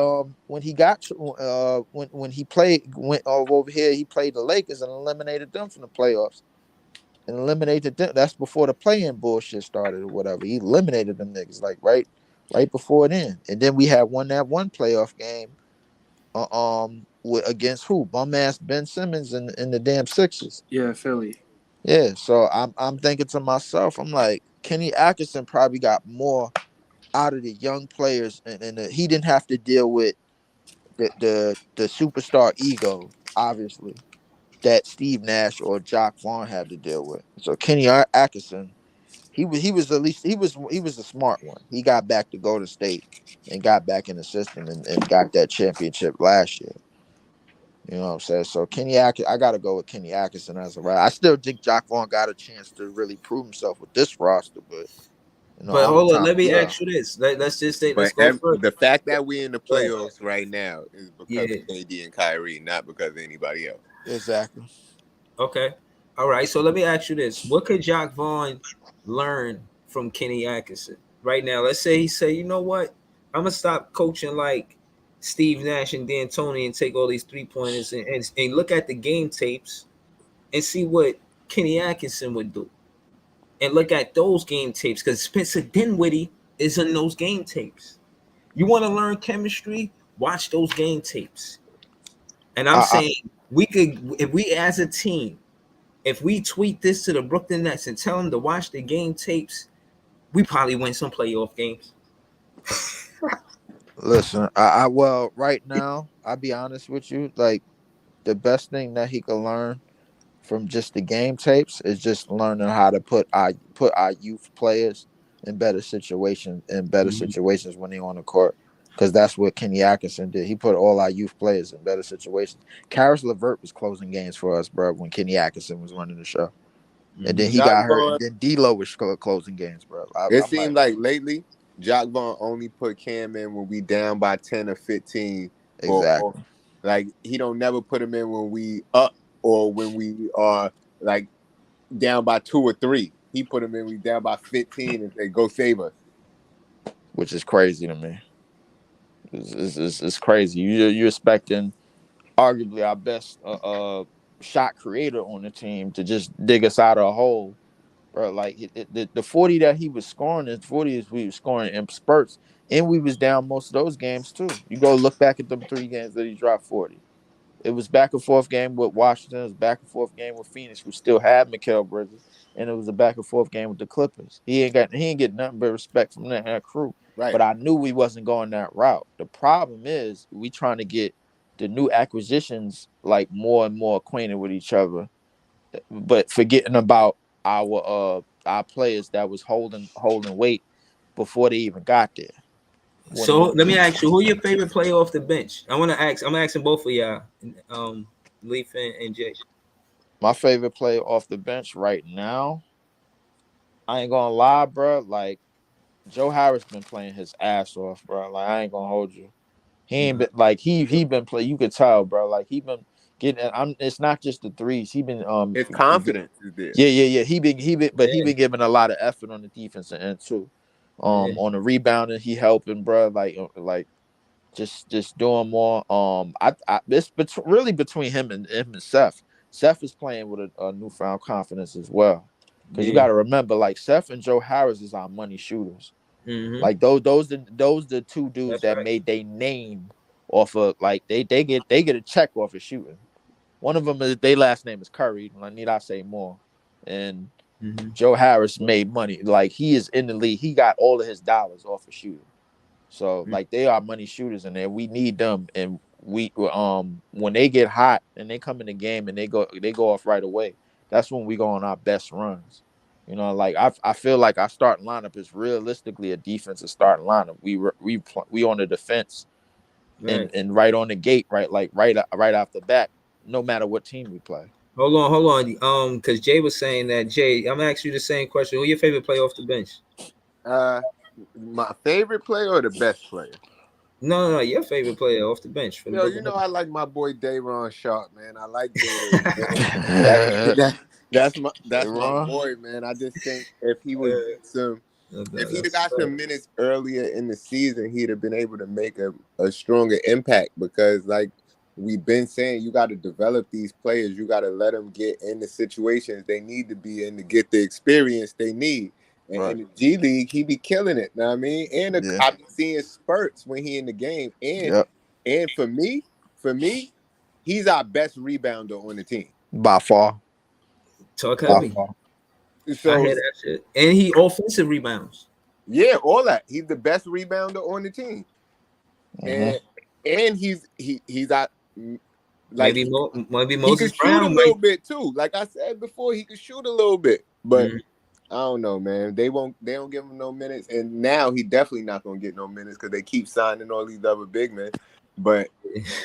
when he got to when he went over here, he played the Lakers and eliminated them from the playoffs and eliminated them. That's before the playing bullshit started or whatever. He eliminated them niggas like right before then, and then we had won that one playoff game against who bum ass Ben Simmons and the damn Sixers. Yeah, Philly. Yeah, so I'm thinking to myself, I'm like Kenny Atkinson probably got more out of the young players, and he didn't have to deal with the superstar ego obviously, that Steve Nash or Jock Vaughn had to deal with. So Kenny Atkinson, he was a smart one. He got back to Golden State and got back in the system and got that championship last year. You know what I'm saying? So I gotta go with Kenny Atkinson as a right. I still think Jock Vaughn got a chance to really prove himself with this roster, but But on the hold on, top, let me yeah. ask you this. Let's just say, let's But go further. the fact that we're in the Go ahead. playoffs right now is because Yeah. of KD and Kyrie, not because of anybody else. Exactly. Okay. All right. So let me ask you this: what could Jock Vaughn learn from Kenny Atkinson right now? Let's say he say, you know what, I'm gonna stop coaching like Steve Nash and D'Antoni and take all these 3-pointers and look at the game tapes and see what Kenny Atkinson would do, and look at those game tapes because Spencer Dinwiddie is in those game tapes. You want to learn chemistry? Watch those game tapes. And I'm I saying we could, if we as a team, if we tweet this to the Brooklyn Nets and tell them to watch the game tapes, we probably win some playoff games. listen. Well, right now, I'll be honest with you. Like the best thing that he could learn from just the game tapes is just learning how to put our youth players in better Mhm. situations when they're on the court. Because that's what Kenny Atkinson did. He put all our youth players in better situations. Karis LeVert was closing games for us, bro, when Kenny Atkinson was running the show. And then Mhm. he Jock got hurt, and Vaughn, then D'Lo was closing games, bro. it I'm like, seemed like lately, Jock Vaughn only put Cam in when we down by 10 or 15, or exactly. like he don't never put him in when we up or when we are like down by 2 or 3. He put him in when we down by 15 and say, "Go save us." Which is crazy to me. It's crazy. You're expecting arguably our best shot creator on the team to just dig us out of a hole, bro. Like the 40 that he was scoring, is 40 is we were scoring in spurts, and we was down most of those games too. You go look back at them 3 games that he dropped 40. It was back and forth game with Washington. It was back and forth game with Phoenix, who still had Mikal Bridges, and it was a back and forth game with the Clippers. He ain't get nothing but respect from that crew. Right. But I knew we wasn't going that route. The problem is we trying to get the new acquisitions like more and more acquainted with each other, but forgetting about our players that was holding weight before they even got there. When So when let me ask you, who your favorite player off the bench? I want to ask. I'm asking both of y'all, Leaf and Jay. my favorite player off the bench right now, I ain't gonna lie, bro. Like Joe Harris been playing his ass off, bro. Like I ain't gonna hold you. He ain't Mhm. been like he been play. You could tell, bro. Like he been getting. It's not just the threes. He been His confidence is there. yeah. But he Yeah, been giving a lot of effort on the defensive end too. yeah. On the rebounding, he helping, bro. Like just doing more. It's really between him and Seth. Seth is playing with a newfound confidence as well. Because you got Yeah. to remember, like Seth and Joe Harris is our money shooters. Mm-hmm. Like those the two dudes That's that right. made their name off of like they get a check off of shooting. One of them is their last name is Curry. I need I say more. And Mm-hmm. Joe Harris made money. Like he is in the league. He got all of his dollars off of shooting. So like they are money shooters in there. We need them, and we when they get hot and they come in the game and they go off right away. That's when we go on our best runs. You know, like I feel like our starting lineup is realistically a defensive starting lineup. We on the defense and Right. and right on the gate, right, like right off the bat, no matter what team we play. Hold on. Because Jay was saying that. Jay, I'm gonna ask you the same question. Who your favorite player off the bench? Uh, my favorite player or the best player? No. Your favorite player off the bench for the Yo, you Brooklyn know Nets. I like my boy Dayron Sharp, man. I like Day. That, that Hey, that's my Ron. boy, man. I just think if he was get some, if he'd have That's got right. some minutes earlier in the season, he'd have been able to make a stronger impact because, like we've been saying, you got to develop these players. You got to let them get in the situations they need to be in to get the experience they need. And in Right. the G League, he be killing it. Know what I mean? And Yeah. I be seeing spurts when he in the game. Yep. And for me, he's our best rebounder on the team. By far. Talk By heavy. far. I So hear that shit. And he offensive rebounds. yeah, all that. He's the best rebounder on the team, Hmm. and he's our Like maybe he Moses could shoot a Brown little might. bit too. Like I said before, he could shoot a little bit, but Mhm. I don't know, man. They don't give him no minutes, and now he definitely not gonna get no minutes because they keep signing all these other big men. But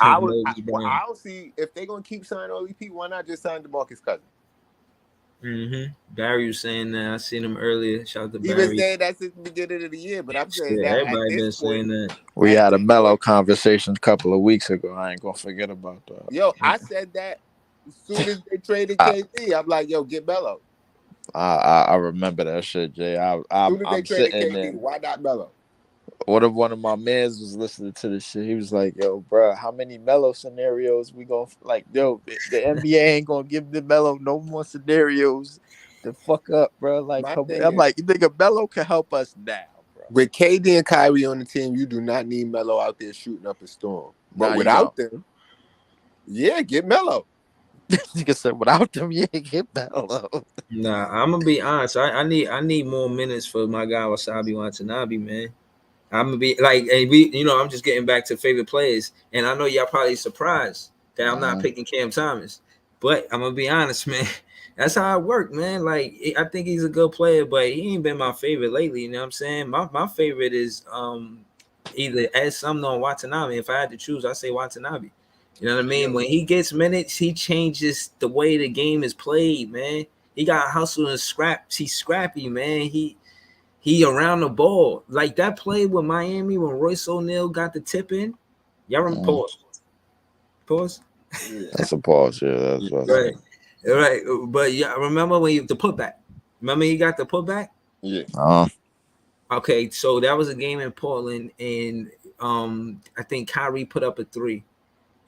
Moses I Brown. don't see if they're gonna keep signing all these people. Why not just sign DeMarcus Cousins? Barry was saying that. I seen him earlier. Shout out to He been Barry. saying that since the beginning of the year, but I'm saying Yeah, that at everybody this been point, saying that. We at had a this mellow point, conversation a couple of weeks ago. I ain't gonna forget about that. yo, I said that as soon as they traded I KD, I'm like, yo, get Melo. I remember that shit, Jay. As soon as they I'm traded sitting KD, there. why not Melo? One of my mans was listening to this shit. He was like, "Yo, bro, how many mellow scenarios we gonna like? Yo, the NBA ain't gonna give the mellow no more scenarios to fuck up, bro. Like, My come on." thing I'm is, like, you think a mellow can help us now, bro? with KD and Kyrie on the team, you do not need Melo out there shooting up a storm. But Nah, you without don't. them, yeah, get Melo. Nigga said, without them, you ain't get mellow. Nah, I'm gonna be honest. I need more minutes for my guy Wasabi Watanabe, man. I'm gonna be like, and I'm just getting back to favorite players, and I know y'all probably surprised that I'm not picking Cam Thomas, but I'm gonna be honest, man. That's how it worked, man. Like, I think he's a good player, but he ain't been my favorite lately. You know what I'm saying? My favorite is either Ed Sumner or Watanabe. If I had to choose, I say Watanabe. You know what I mean? When he gets minutes, he changes the way the game is played, man. He got hustle and scraps. He's scrappy, man. He around the ball. Like that play with Miami when Royce O'Neal got the tip in. Y'all remember pause. Pause. That's a pause. Yeah, that's what I Right. said. Right. But yeah, remember when the putback? Remember he got the putback? Yeah. Okay, so that was a game in Portland, and I think Kyrie put up a three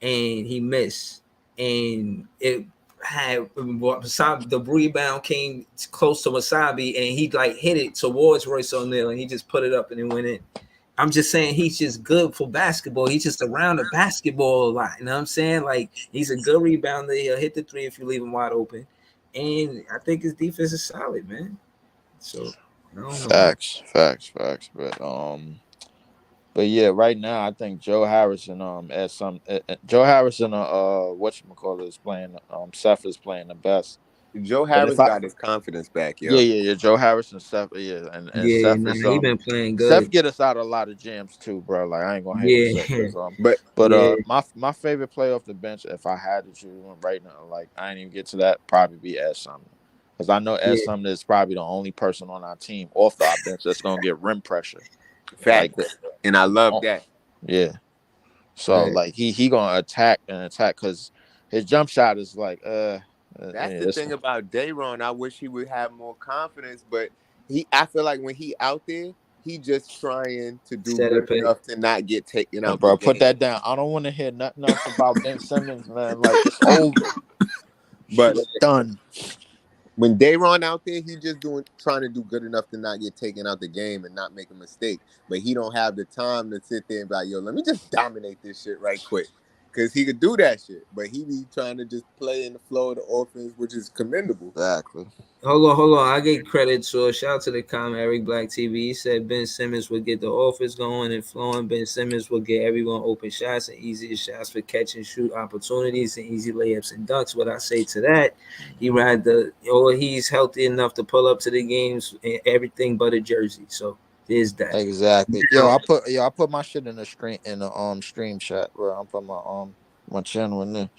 and he missed. And it had the rebound came close to Wasabi and he like hit it towards Royce O'Neal and he just put it up and it went in. I'm just saying he's just good for basketball. He's just around the basketball a lot. You know what I'm saying? Like he's a good rebounder. He'll hit the three if you leave him wide open. And I think his defense is solid, man. So I don't know. Facts. But yeah, right now I think Joe Harrison Joe Harrison whatchamacallit is playing Seth is playing the best. Joe But if Harris I got his confidence back, yo. yeah, Joe Harrison, Seth, and Yeah, Seth nah, is he been playing Seth good. get us out of a lot of jams too, bro. Like I ain't gonna hate and Yeah, say this. But yeah, My favorite player off the bench, if I had to choose one right now, like I ain't even get to that, probably be Ed Sumner. Because I know Ed yeah, Sumner is probably the only person on our team off our bench that's gonna get rim pressure. Like facts. And I love oh, that. yeah. So right. like he gonna attack because his jump shot is like That's the it's thing about Dayron. I wish he would have more confidence, but I feel like when he out there, he just trying to do Set up good it. enough to not get taken out the bro, put game. that down. I don't want to hear nothing else about Ben Simmons, man. Like it's over. Shit But is done. when Dayron out there, he just trying to do good enough to not get taken out the game and not make a mistake. But he don't have the time to sit there and be like, yo, let me just dominate this shit right quick. Because he could do that shit. But he be trying to just play in the flow of the offense, which is commendable. Exactly. Hold on. I get credit. So shout out to the comment, Eric Black TV. He said Ben Simmons would get the offense going and flowing. Ben Simmons would get everyone open shots and easier shots for catch and shoot opportunities and easy layups and dunks. What I say to that, he's healthy enough to pull up to the games and everything but a jersey. So there's that. Exactly. I put my shit in the stream chat, bro. I put my channel in there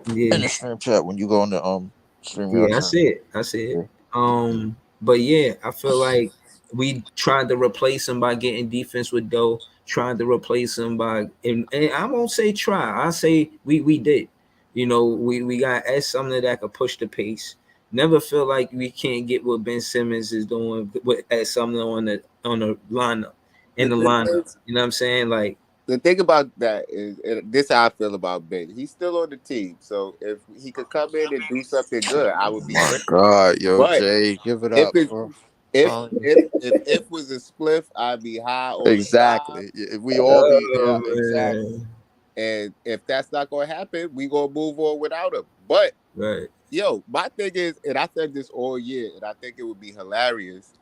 in Yeah. the stream chat when you go in the stream your Yeah, I channel. see it. I see it. Yeah. But yeah, I feel like we tried to replace him by getting defense with Doe. Tried to replace him and I won't say try. I say we did. We got S something that could push the pace. Never feel like we can't get what Ben Simmons is doing with as something on the lineup in the The thing lineup. is, You know what I'm saying? Like the thing about that is, and this is how I feel about Ben. He's still on the team, so if he could come in and do something good, I would be My with him. God, yo, But Jay, give it if up, it bro. if Telling you. if was a spliff, I'd be high on the job. Exactly. We all be exactly. man. And if that's not gonna happen, we gonna move on without him. But Right. yo, my thing is, and I said this all year, and I think it would be hilarious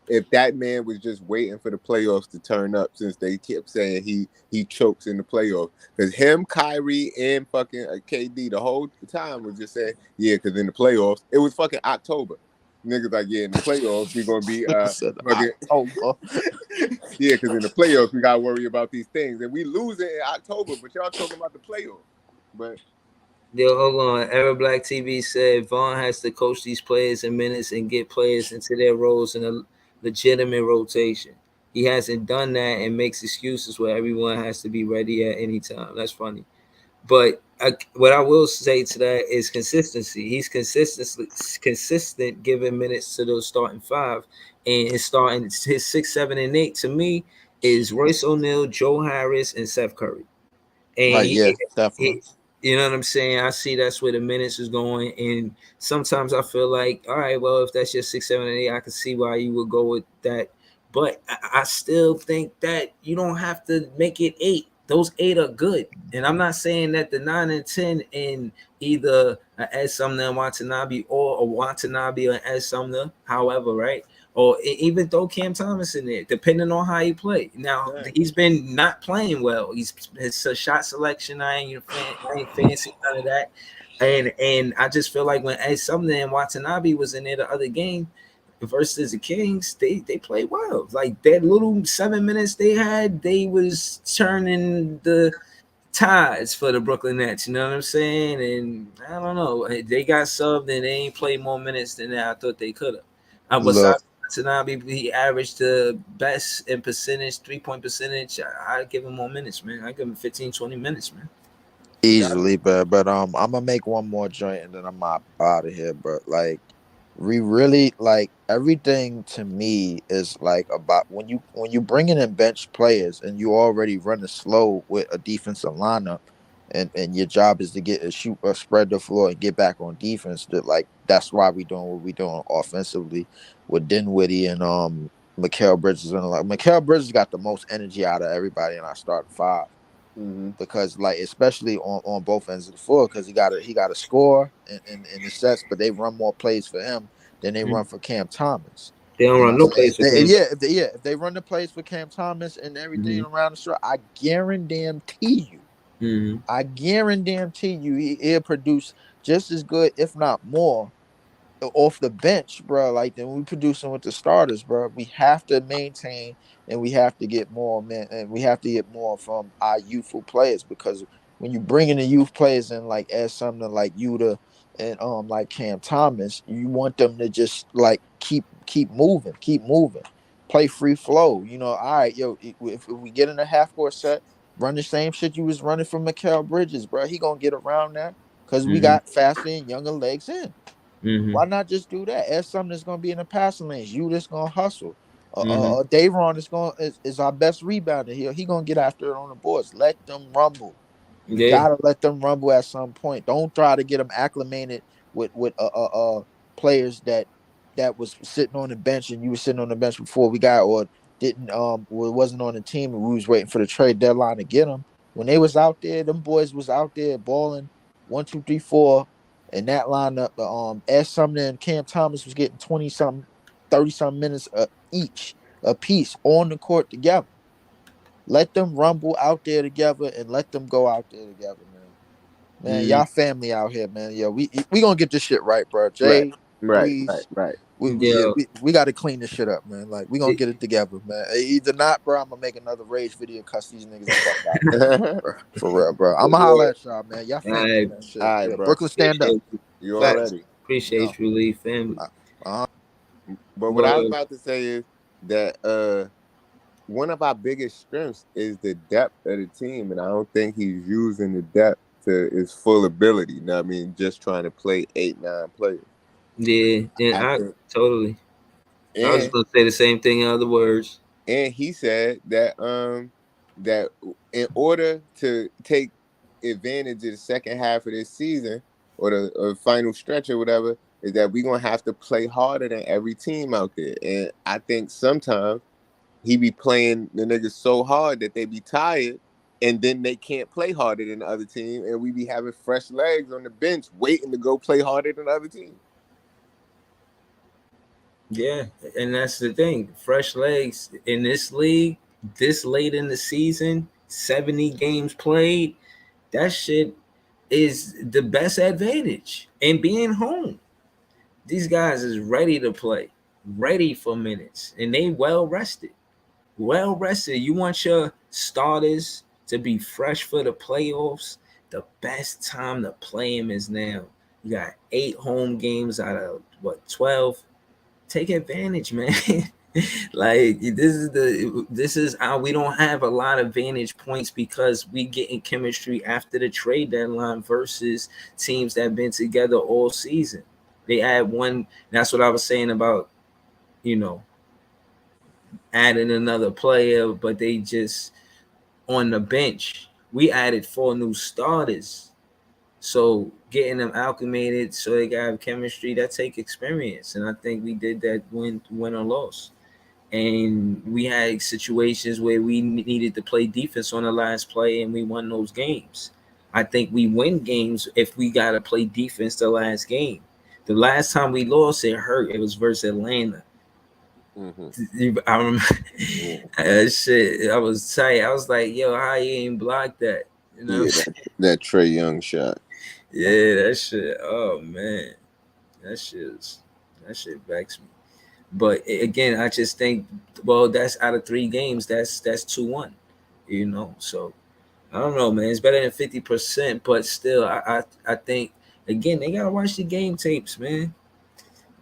if that man was just waiting for the playoffs to turn up, since they kept saying he chokes in the playoffs, because him, Kyrie, and fucking KD the whole time was just saying, yeah, because in the playoffs it was fucking October. Niggas like, yeah, in the playoffs we gonna be Said fucking October. yeah, because in the playoffs we gotta worry about these things, and we losing in October, but y'all talking about the playoffs. But Yo, hold on. Era Black TV said Vaughn has to coach these players in minutes and get players into their roles in a legitimate rotation. He hasn't done that and makes excuses where everyone has to be ready at any time. That's funny. But what I will say to that is consistency. He's consistent giving minutes to those starting five, and it's starting his 6, 7, and 8 to me is Royce O'Neal, Joe Harris, and Seth Curry. And Right, yeah, definitely. he, you know what I'm saying? I see that's where the minutes is going. And sometimes I feel like, all right, well, if that's your 6, 7, and 8, I can see why you would go with that. But I still think that you don't have to make it 8. Those 8 are good. And I'm not saying that the 9 and 10 in either Ed Sumner and Watanabe or a Watanabe or Ed Sumner, however, right? Or even throw Cam Thomas in there, depending on how he play. Now right. he's been not playing well. His shot selection. I ain't fancy none of that. And I just feel like when Ed Sumner and Watanabe was in there the other game versus the Kings, they played well. Like that little 7 minutes they had, they was turning the tides for the Brooklyn Nets. You know what I'm saying? And I don't know. They got subbed and they ain't played more minutes than I thought they could have. Look, Besides Tanabe, he averaged the best in percentage, 3-point percentage. I give him more minutes, man. I give him 15, 20 minutes, man. easily, but I'm gonna make one more joint and then I'm out of here. But like, we really like everything to me is like about when you bringing in bench players and you already running slow with a defensive lineup, and your job is to get a shoot or spread the floor and get back on defense. That like that's why we doing what we doing offensively with Dinwiddie and Mikal Bridges, and like Mikal Bridges got the most energy out of everybody in our starting five. Mm-hmm. Because like especially on both ends of the floor, because he got to score in the sets, but they run more plays for him than they run for Cam Thomas. They don't You know run what no I'm saying? place for Cam. If they run the plays for Cam Thomas and everything Mm-hmm. around the shore, I guarantee you, Mm-hmm. he'll produce just as good, if not more, off the bench, bro. Like then we producing with the starters, bro. We have to maintain and we have to get more men, and we have to get more from our youthful players, because when you bring in the youth players in like as something like Yuta and like Cam Thomas, you want them to just like keep moving, play free flow. You know, all right, yo, if we get in a half court set, run the same shit you was running from Mikal Bridges, bro. He gonna get around that because we Mm-hmm. got faster and younger legs in. Mm-hmm. Why not just do that? As something that's gonna be in the passing lanes. You just gonna hustle. Mm-hmm. Davron is our best rebounder here. He gonna get after it on the boards. Let them rumble. You Yeah. gotta let them rumble at some point. Don't try to get them acclimated with players that was sitting on the bench and you were sitting on the bench before we got, or didn't wasn't on the team and we was waiting for the trade deadline to get them. When they was out there, them boys was out there balling 1, 2, 3, 4, and that lineup. As Sumner and Cam Thomas was getting 20 something, 30 something minutes each a piece on the court together. Let them rumble out there together and let them go out there together, man. Man, Mm-hmm. y'all family out here, man. Yeah, we gonna get this shit right, bro. Right, Jay, right, right, please. right. Yo, We got to clean this shit up, man. Like we gonna it, get it together, man. Either not, bro. I'm gonna make another rage video, cuss these niggas the fuck out, bro. For real, bro. I'm gonna holler at y'all, man. Y'all family I in that All shit. right, Yeah, bro. Brooklyn, stand up. appreciate you. You Facts. already. Yeah. Appreciate you, Lee family. Uh, But what I was Word. about to say is that one of our biggest strengths is the depth of the team, and I don't think he's using the depth to its full ability. You know what I mean? Just trying to play 8, 9 players. Yeah, and I I think, totally. I was and gonna say the same thing in other words. he said that in order to take advantage of the second half of this season or the final stretch or whatever, is that we're gonna have to play harder than every team out there. And I think sometimes he be playing the niggas so hard that they be tired, and then they can't play harder than the other team, and we be having fresh legs on the bench waiting to go play harder than the other team. Yeah, and that's the thing. Fresh legs in this league, this late in the season, 70 games played, that shit is the best advantage. And being home. These guys is ready to play, ready for minutes, and they well rested. Well rested. You want your starters to be fresh for the playoffs. The best time to play them is now. You got 8 home games out of what 12. Take advantage, man. Like this is how we don't have a lot of vantage points because we get in chemistry after the trade deadline versus teams that have been together all season. They add one. That's what I was saying about you know adding another player, but they just on the bench. We added 4 new starters, so getting them acclimated so they can have chemistry that take experience, and I think we did that win or loss. And we had situations where we needed to play defense on the last play, and we won those games. I think we win games if we got to play defense the last game. The last time we lost, it hurt. It was versus Atlanta. I remember shit. I was tight. I was like, "Yo, how you ain't blocked that?" You know? Yeah, that Trey Young shot. Yeah, that shit. Oh man, that shit vexed me. But again, I just think, well, that's out of 3 games. That's 2-1. So I don't know, man. It's better than 50%, but still, I think again they gotta watch the game tapes, man.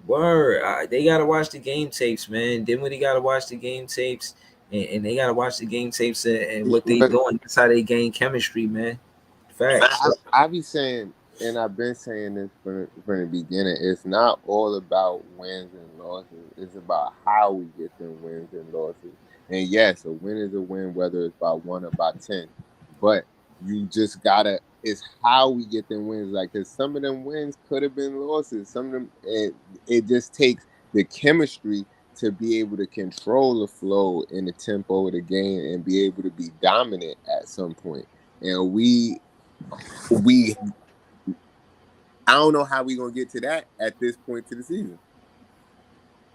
Word, they gotta watch the game tapes, man. Dinwiddie gotta watch the game tapes, and they gotta watch the game tapes and what they But doing. That's how they gain chemistry, man. Facts. I be saying, and I've been saying this from the beginning, it's not all about wins and losses. It's about how we get them wins and losses. And yes, a win is a win, whether it's by 1 or by 10. But you just gotta. It's how we get them wins. Like, cause some of them wins could have been losses. Some of them, it just takes the chemistry to be able to control the flow and the tempo of the game and be able to be dominant at some point. And we I don't know how we gonna get to that at this point to the season.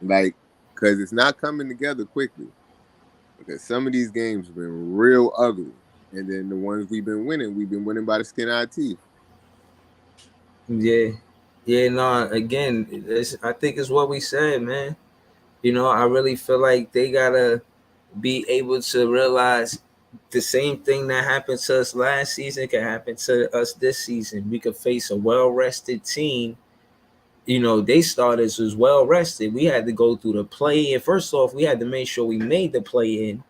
Like, cause it's not coming together quickly. Because some of these games have been real ugly. And then the ones we've been winning by the skin of our teeth. Yeah, yeah. No, again, I think it's what we said, man. I really feel like they gotta be able to realize the same thing that happened to us last season can happen to us this season. We could face a well rested team. They starters was well rested. We had to go through the play in. First off, we had to make sure we made the play in.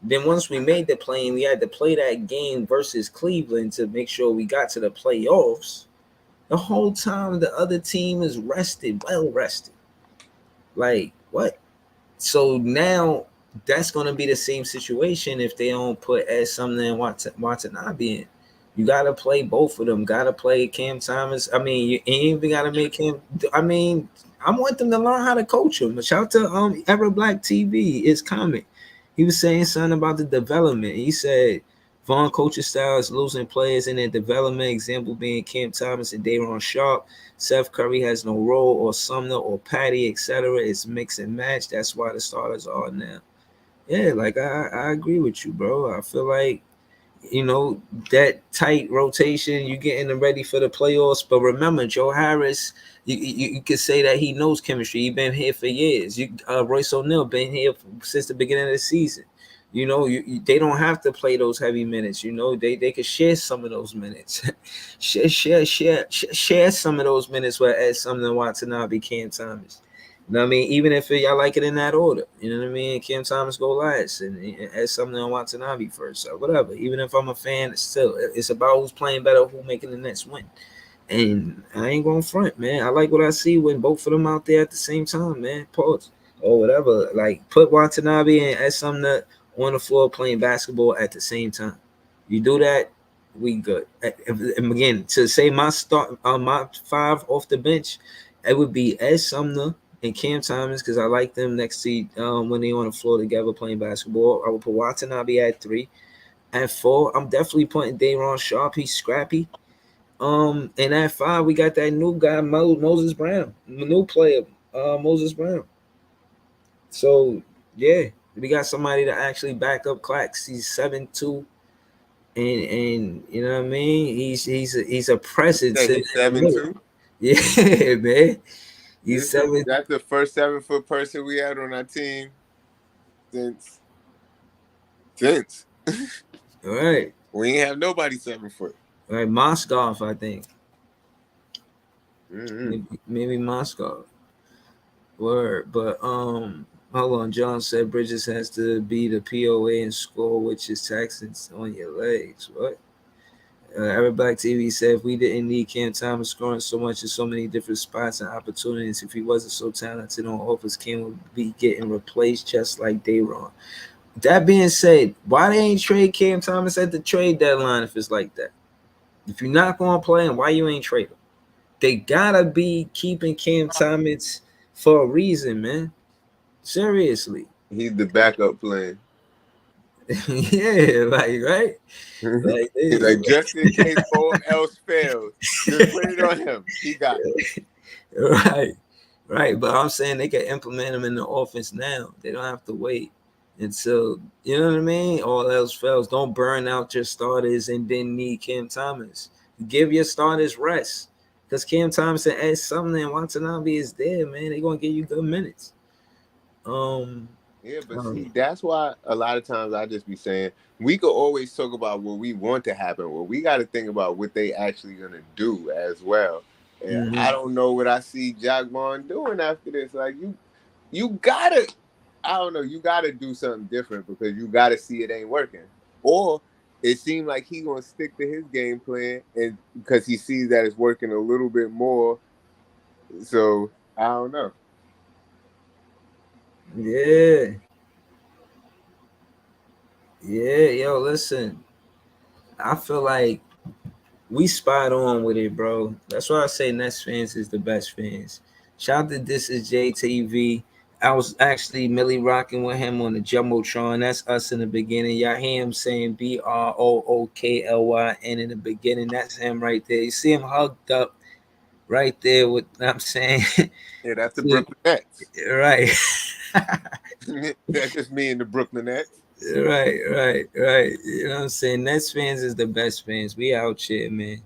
Then once we made the play in, we had to play that game versus Cleveland to make sure we got to the playoffs. The whole time the other team is rested, well rested. Like what? So now that's going to be the same situation if they don't put Ed Sumner and Watanabe in. You got to play both of them. Got to play Cam Thomas. I mean, you ain't even got to make him. I mean, I want them to learn how to coach him. Shout out to Ever Black TV. It's comment. He was saying something about the development. He said Vaughn coaching style is losing players in their development. Example being Cam Thomas and Day'Ron Sharpe. Seth Curry has no role, or Sumner or Patty, etc. It's mix and match. That's why the starters are now. Yeah, like I agree with you, bro. I feel like that tight rotation, you getting them ready for the playoffs. But remember, Joe Harris, you could say that he knows chemistry. He's been here for years. Royce O'Neal been here since the beginning of the season. They don't have to play those heavy minutes. They could share some of those minutes. share some of those minutes with Ed Sumner, Watanabe, Cam Thomas. You know what I mean? Even if y'all like it in that order, you know what I mean? Cam Thomas go last and Ed Sumner and Watanabe first, or whatever. Even if I'm a fan, it's about who's playing better, who making the next win. And I ain't going front, man. I like what I see when both of them out there at the same time, man. Pause or whatever. Like put Watanabe and Ed Sumner on the floor playing basketball at the same time. You do that, we good. And again, to say my start on my 5 off the bench, it would be Ed Sumner and Cam Thomas because I like them next to when they on the floor together playing basketball. I would put Watanabe at 3. At 4, I'm definitely putting Day'Ron Sharpe. He's scrappy. And at 5, we got that new guy, Moses Brown, new player, Moses Brown. So yeah, we got somebody to actually back up Clax. He's 7'2", and you know what I mean. He's a presence Say in he's that middle. 7'2". Yeah, man. He's seven. That's the first 7-foot person we had on our team since Right, we ain't have nobody 7 foot. right. Moskov, I think. Mm-hmm. Maybe Moskov. Word, but hold on. John said Bridges has to be the POA and score, which is taxing on your legs. What? Eric Black TV said if we didn't need Cam Thomas scoring so much in so many different spots and opportunities, if he wasn't so talented on offense, Cam would be getting replaced just like Dayron. That being said, why they ain't trade Cam Thomas at the trade deadline if it's like that? If you're not going to play him, why you ain't trade him? They gotta be keeping Cam Thomas for a reason, man. Seriously. He's the backup plan. Yeah, like right. Like, He's like, just in case all else fails, just put it on him. He got it. Right, right. But I'm saying they can implement them in the offense now. They don't have to wait until you know what I mean. All else fails. Don't burn out your starters and then need Cam Thomas. Give your starters rest because Cam Thomas and Ed Sumner and Watanabe is there, man. They're gonna give you good minutes. Yeah, but see, that's why a lot of times I just be saying we could always talk about what we want to happen. Well, we got to think about what they actually gonna do as well. And I don't know what I see Jack Vaughn doing after this. Like you gotta, I don't know, you gotta do something different because you gotta see it ain't working. Or it seemed like he gonna stick to his game plan, and because he sees that it's working a little bit more. So I don't know. Yeah. Yeah, yo, listen. I feel like we spot on with it, bro. That's why I say Nets fans is the best fans. Shout out to This Is JTV. I was actually Millie rocking with him on the Jumbotron. That's us in the beginning. Y'all hear him saying BROOKLYN in the beginning. That's him right there. You see him hugged up right there with I'm saying. Yeah, that's the Brooklyn Nets. Right. That's just me and the Brooklyn Nets. Right. You know what I'm saying? Nets fans is the best fans. We out here, man.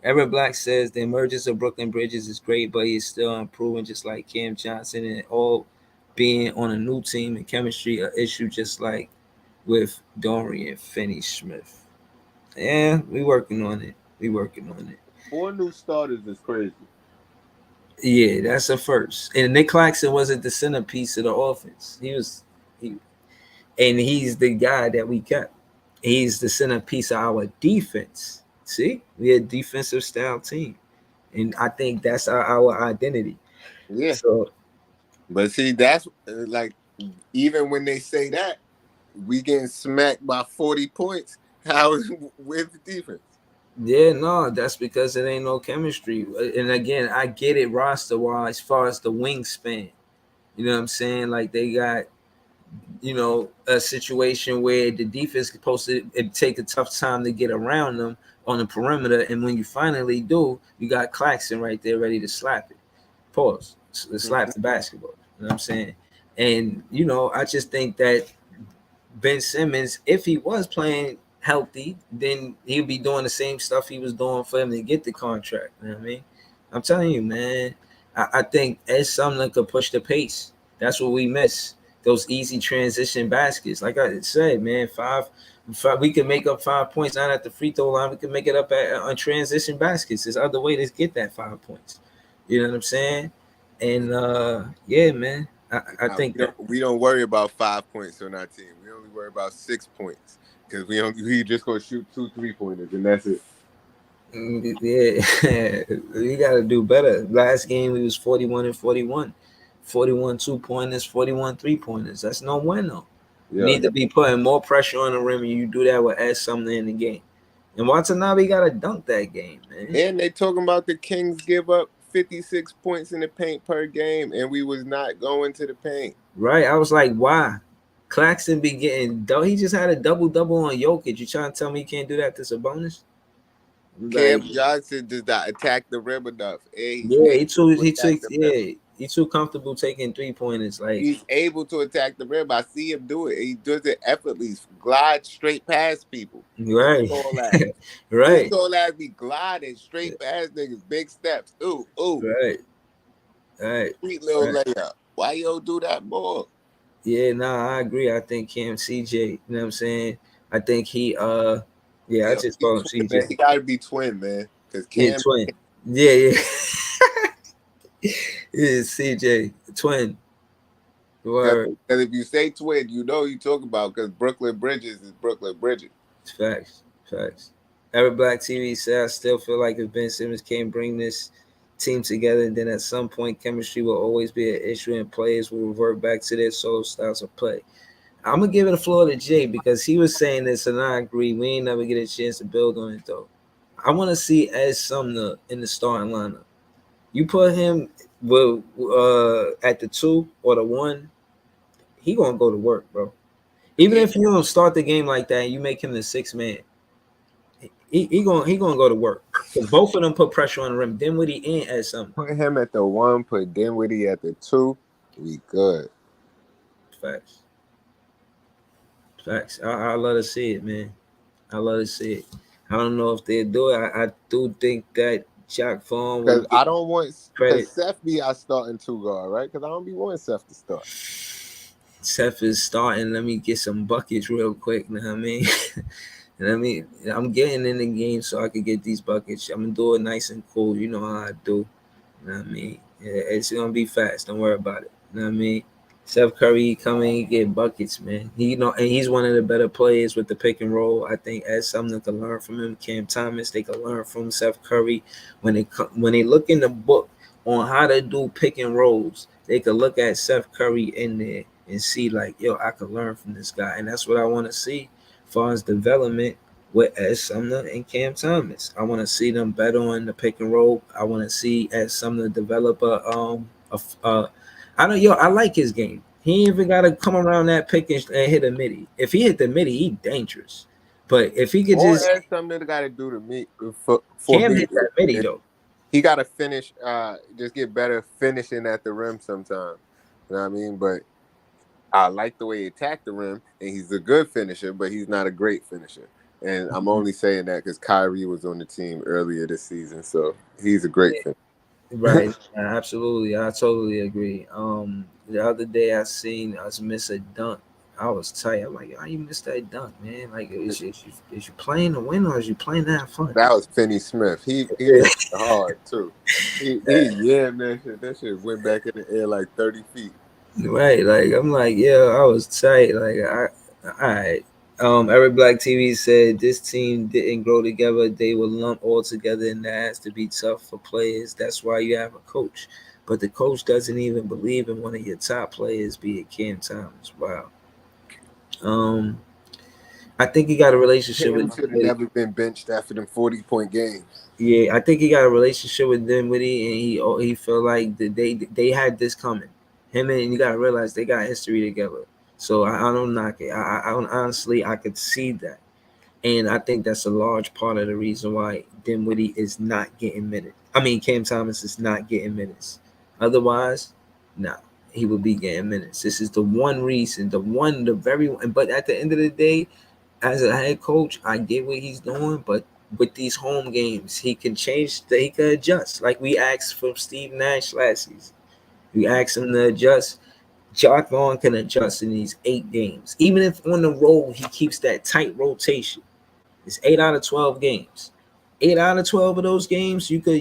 Everett Black says the emergence of Brooklyn Bridges is great, but he's still improving, just like Cam Johnson, and all being on a new team and chemistry an issue, just like with Dorian Finney-Smith. Yeah, we working on it. 4 new starters is crazy. Yeah, that's a first. And Nick Claxton wasn't the centerpiece of the offense. And he's the guy that we kept. He's the centerpiece of our defense. See, we a defensive style team, and I think that's our identity. Yeah. So, but see, that's like even when they say that, we getting smacked by 40 points. How with the defense? Yeah, no, that's because it ain't no chemistry. And again, I get it roster wise as far as the wingspan. You know what I'm saying? Like they got, a situation where the defense is supposed to take a tough time to get around them on the perimeter. And when you finally do, you got Claxton right there ready to slap it. Pause. Slap the basketball. You know what I'm saying? And, I just think that Ben Simmons, if he was playing healthy, then he'd be doing the same stuff he was doing for him to get the contract. You know what I mean? I'm telling you, man. I think Ed Sumner could push the pace. That's what we miss. Those easy transition baskets. Like I said, man, five we can make up 5 points not at the free throw line. We can make it up on transition baskets. There's other way to get that 5 points. You know what I'm saying? And yeah, man. I think we don't worry about 5 points on our team. We only worry about 6 points because we just gonna shoot 2 3-pointers and that's it. Yeah, we gotta do better. Last game we was 41 and 41, 41 2-pointers, 41 3-pointers. That's no win though. Yeah. You need to be putting more pressure on the rim, and you do that with add something in the game. And Watanabe gotta dunk that game, man. And they talking about the Kings give up 56 points in the paint per game, and we was not going to the paint. Right. I was like, why? Claxton be getting he just had a double-double on Jokic. You trying to tell me he can't do that to Sabonis? Cam Johnson does not attack the rim enough. He took He's too comfortable taking 3-pointers. Like He's able to attack the rim. I see him do it. He does it effortlessly. Glide straight past people. His right, tall ass. His right, tall ass be gliding straight past niggas. Big steps. Ooh, ooh. right, right, Sweet little right. layup. Why you don't do that more? Yeah, nah, I agree. I think Cam CJ. You know what I'm saying? I think he yeah, I Yo, just he call him twin, man. CJ. He gotta be twin, man. Cause Yeah, Cam, twin. Yeah, yeah. Yeah, CJ, twin. cause Word. if you say twin, you know you talk about because Brooklyn Bridges is Brooklyn Bridges. Facts. Facts. Every Black TV said I still feel like if Ben Simmons can't bring this team together, then at some point chemistry will always be an issue and players will revert back to their solo styles of play. I'm gonna give it a floor to Jay because he was saying this and I agree. We ain't never get a chance to build on it though. I want to see Ed Sumner in the starting lineup. You put him with at the 2 or the 1, he gonna go to work, bro. Even Yeah, if you don't start the game like that, and you make him the 6 man. He gonna go to work because both of them put pressure on the rim. Dinwiddie and Ed Sumner. put him at the 1, put Dinwiddie at the 2. We good. Facts, facts. I love to see it, man. I love to see it. I don't know if they do it. I do think that Jack Vaughn will Cause get I don't want credit. cause Seth be our starting 2 guard, right? Cause I don't be wanting Seth to start. Seth is starting. Let me get some buckets real quick. You know what I mean? And I mean, I'm getting in the game so I can get these buckets. I'm gonna do it nice and cool. You know how I do. You know what I mean? It's gonna be fast. Don't worry about it. You know what I mean? Steph Curry come in, he get buckets, man. And he's one of the better players with the pick and roll. I think as something to learn from him. Cam Thomas, they can learn from Steph Curry when they look in the book on how to do pick and rolls. They could look at Steph Curry in there and see like, yo, I could learn from this guy, and that's what I want to see, as far as development with Ed Sumner and Cam Thomas. I want to see them better on the pick and roll. I want to see Ed Sumner develop I don't I like his game. He ain't even gotta come around that pick and hit a midi. If he hit the midi, he dangerous. But if he could Or just add something that got to do to me for Cam me. hit that midi though. He got to finish, just get better finishing at the rim sometimes. You know what I mean? But I like the way he attacked the rim, and he's a good finisher, but he's not a great finisher. And I'm only saying that because Kyrie was on the team earlier this season, so he's a great finisher. Right. Absolutely. I totally agree. The other day I seen us miss a dunk. I was tight. I'm like, how you missed that dunk, man? Like, is you playing to win or is you playing to have fun? That was Finney Smith. He hit it hard too. He yammed that shit. That shit went back in the air like 30 feet. Right, like I'm like, yeah, I was tight. Like all right. Every Black TV said this team didn't grow together. They were lumped all together, and that has to be tough for players. That's why you have a coach. But the coach doesn't even believe in one of your top players, be it Cam Thomas. Wow. Um, I think he got a relationship Cam with should have Dinwiddie. never been benched after them 40-point games. Yeah, I think he got a relationship with Dinwiddie, and he felt like they had this coming. Him and you gotta realize they got history together. So I don't knock it. I honestly I could see that, and I think that's a large part of the reason why Dinwiddie is not getting minutes. I mean, Cam Thomas is not getting minutes. Otherwise, nah, he would be getting minutes. This is the one reason, the very one. But at the end of the day, as a head coach, I get what he's doing, but with these home games, he can change. He can adjust. Like we asked from Steve Nash last season, we asked him to adjust. Jock Vaughn can adjust in these 8 games, even if on the road he keeps that tight rotation. It's 8 out of 12 games. 8 out of 12 of those games, you could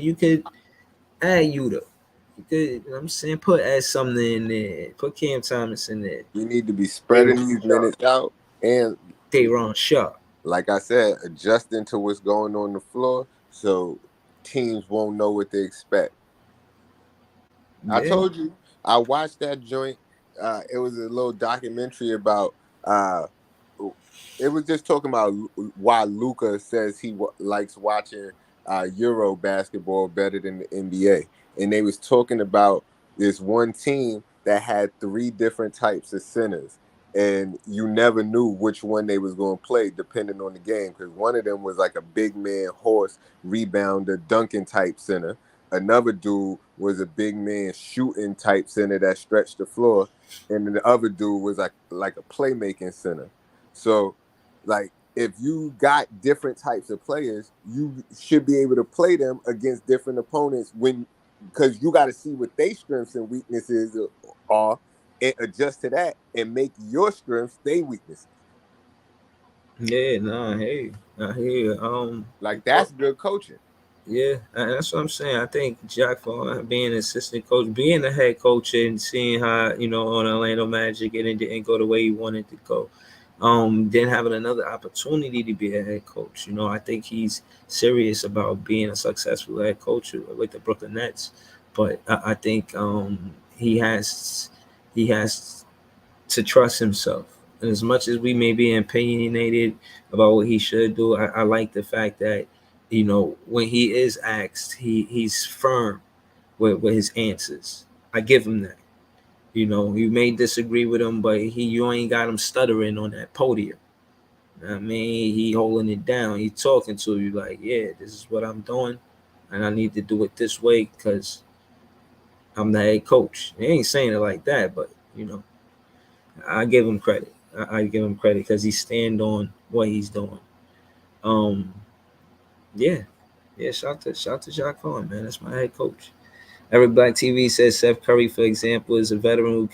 add Yuta. You could, you know what I'm saying, add something in there. Put Cam Thomas in there. We need to be spreading these minutes out and, Dayron Sharp. like I said, adjusting to what's going on the floor so teams won't know what they expect. I Yeah. told you, I watched that joint. It was a little documentary about. It was just talking about why Luka says he likes watching Euro basketball better than the NBA, and they was talking about this one team that had 3 different types of centers, and you never knew which one they was going to play depending on the game, because one of them was like a big man, horse, rebounder, dunking type center. another dude was a big man shooting type center that stretched the floor, and then the other dude was like a playmaking center. So, like, if you got different types of players, you should be able to play them against different opponents because you got to see what their strengths and weaknesses are and adjust to that and make your strengths their weaknesses. Yeah, no, hey, I hear you. Like, that's good coaching. Yeah, and that's what I'm saying. I think Jack Vaughn being an assistant coach, being a head coach, and seeing how on Orlando Magic it didn't go the way he wanted to go. Then having another opportunity to be a head coach. I think he's serious about being a successful head coach with the Brooklyn Nets. But I think he has to trust himself. And as much as we may be opinionated about what he should do, I like the fact that when he is asked, he's firm with his answers. I give him that. You may disagree with him, but you ain't got him stuttering on that podium. I mean, he holding it down. He talking to you like, yeah, this is what I'm doing, and I need to do it this way because I'm the head coach. He ain't saying it like that, but I give him credit. I give him credit because he stand on what he's doing. Um, yeah, yeah. Shout to Jacques Vaughn, man. That's my head coach. Every Black TV says Seth Curry, for example, is a veteran who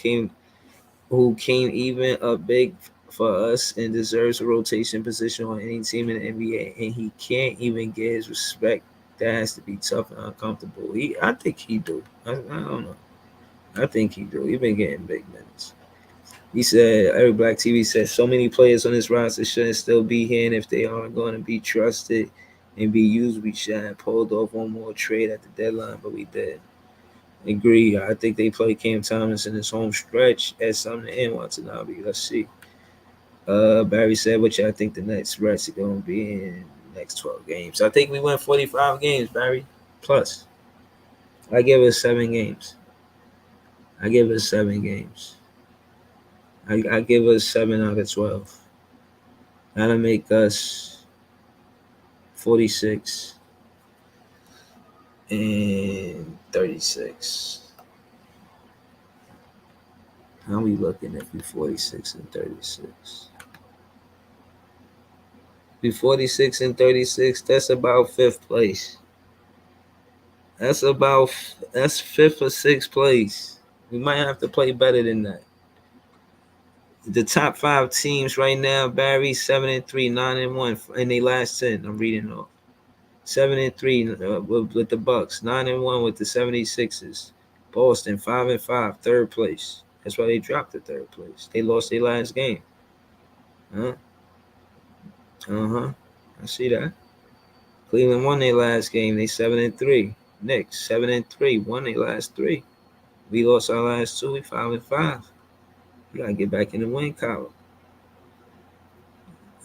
came even up big for us and deserves a rotation position on any team in the NBA, and he can't even get his respect. That has to be tough and uncomfortable. I think he do. I don't know. I think he do. He been getting big minutes. He said, every Black TV says so many players on this roster shouldn't still be here, and if they aren't going to be trusted and be used, we should have pulled off one more trade at the deadline, but we did. Agree. I think they play Cam Thomas in his home stretch as something to end Watanabe. Let's see. Barry said, which I think the next rest are going to be in the next 12 games. I think we win 45 games, Barry. Plus. I give us 7 games. I give us 7 games. I give us 7 out of 12. That'll make us 46 and 36. How we looking if we 46 and 36? We 46 and 36. That's about 5th place. That's 5th or 6th place. We might have to play better than that. The top 5 teams right now: Barry 7-3, 9-1 in their last 10. I'm reading off. 7-3 with the Bucks, 9-1 with the 76ers. Boston 5-5, 3rd place. That's why they dropped to 3rd place. They lost their last game. Huh? I see that. Cleveland won their last game. They 7-3. Knicks 7-3, won their last 3. We lost our last 2. We 5-5. We gotta get back in the win column.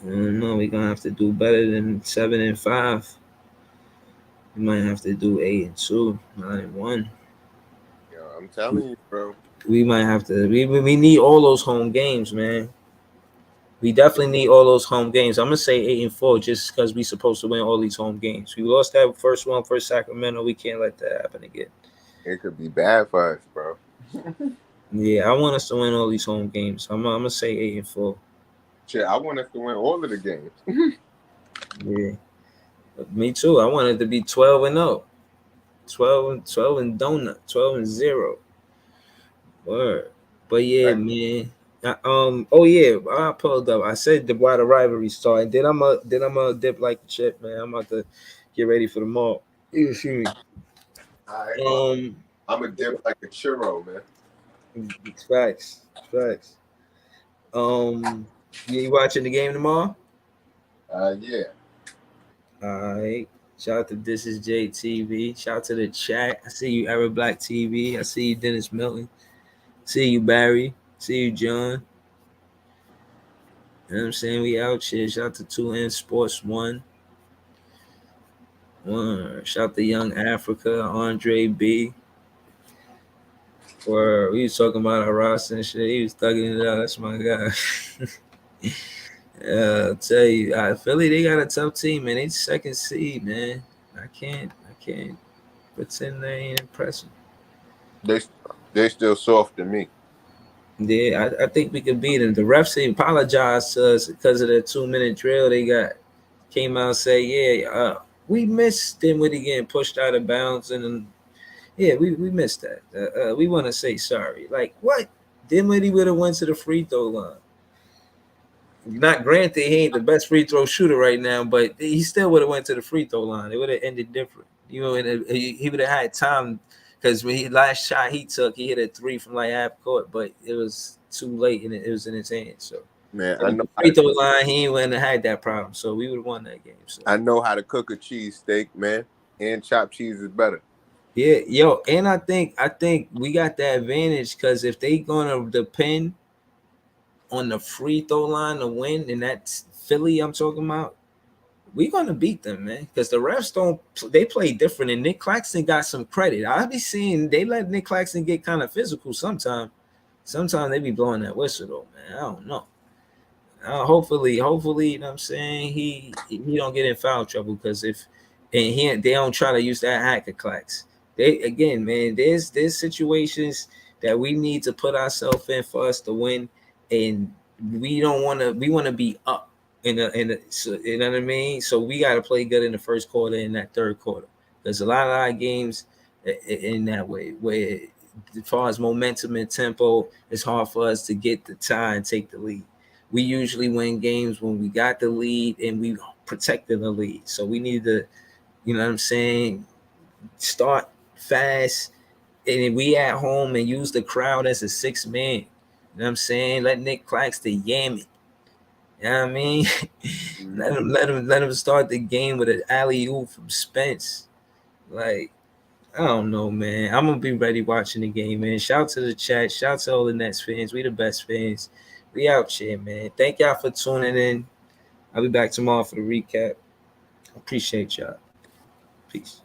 I don't know. We're gonna have to do better than 7-5. We might have to do 8-2, 9-1. Yo, I'm telling you, bro. We might have to. We need all those home games, man. We definitely need all those home games. I'm gonna say 8-4 just because we supposed to win all these home games. We lost that first one for Sacramento. We can't let that happen again. It could be bad for us, bro. Yeah, I want us to win all these home games. I'm gonna say 8-4. Shit, I want us to win all of the games. Yeah, me too. I want it to be 12-0, 12 and donut, 12-0. Word. But yeah, man. Oh yeah, I pulled up. I said why the rivalry started. Then I'm a dip like the chip, man. I'm about to get ready for the mall. Excuse me. All right, I'm a dip like a churro, man. Facts. You watching the game tomorrow? Yeah. All right. Shout out to This Is JTV. Shout out to the chat. I see you, Era Black TV. I see you, Dennis Milton. See you, Barry. See you, John. You know what I'm saying? We out here. Shout out to 2N Sports 1. Shout out to Young Africa, Andre B. Or we was talking about our roster and shit. He was thugging it out. That's my guy. I'll tell you, Philly, they got a tough team, man. They 2nd seed, man. I can't. pretend they ain't impressive. They still soft to me. Yeah, I think we could beat them. The refs apologized to us because of the 2-minute drill they got. Came out and say, yeah, we missed Dinwiddie getting pushed out of bounds, and yeah, we missed that. We want to say sorry. Like what? Dinwiddie would have went to the free throw line. Not granted, he ain't the best free throw shooter right now, but he still would have went to the free throw line. It would have ended different. You know, and he would have had time because when he last shot he took, he hit a 3 from like half court, but it was too late and it was in his hands. So Man, at the free throw line, he wouldn't have had that problem. So we would have won that game. So I know how to cook a cheesesteak, man, and chopped cheese is better. yeah, yo, and I think we got that advantage because if they gonna depend on the free throw line to win, and that's Philly I'm talking about, we're gonna beat them, man. Because the refs they play different, and Nick Claxton got some credit. I be seeing they let Nick Claxton get kind of physical sometimes. Sometimes they be blowing that whistle though, man. I don't know. Hopefully, you know what I'm saying, he don't get in foul trouble because if and they don't try to use that hacker clacks. They again, man, there's situations that we need to put ourselves in for us to win, and we want to be up so, you know what I mean? So we got to play good in the first quarter and that third quarter. There's a lot of our games in that way where as far as momentum and tempo, it's hard for us to get the tie and take the lead. We usually win games when we got the lead and we protected the lead. So we need to, you know what I'm saying, start fast. And we at home and use the crowd as a 6-man. You know what I'm saying? Let Nick Claxton yam it. You know what I mean? let him start the game with an alley-oop from Spence. Like, I don't know, man. I'm gonna be ready watching the game, man. Shout to the chat. Shout to all the Nets fans. We the best fans. We out here, man. Thank y'all for tuning in. I'll be back tomorrow for the recap. Appreciate y'all. Peace.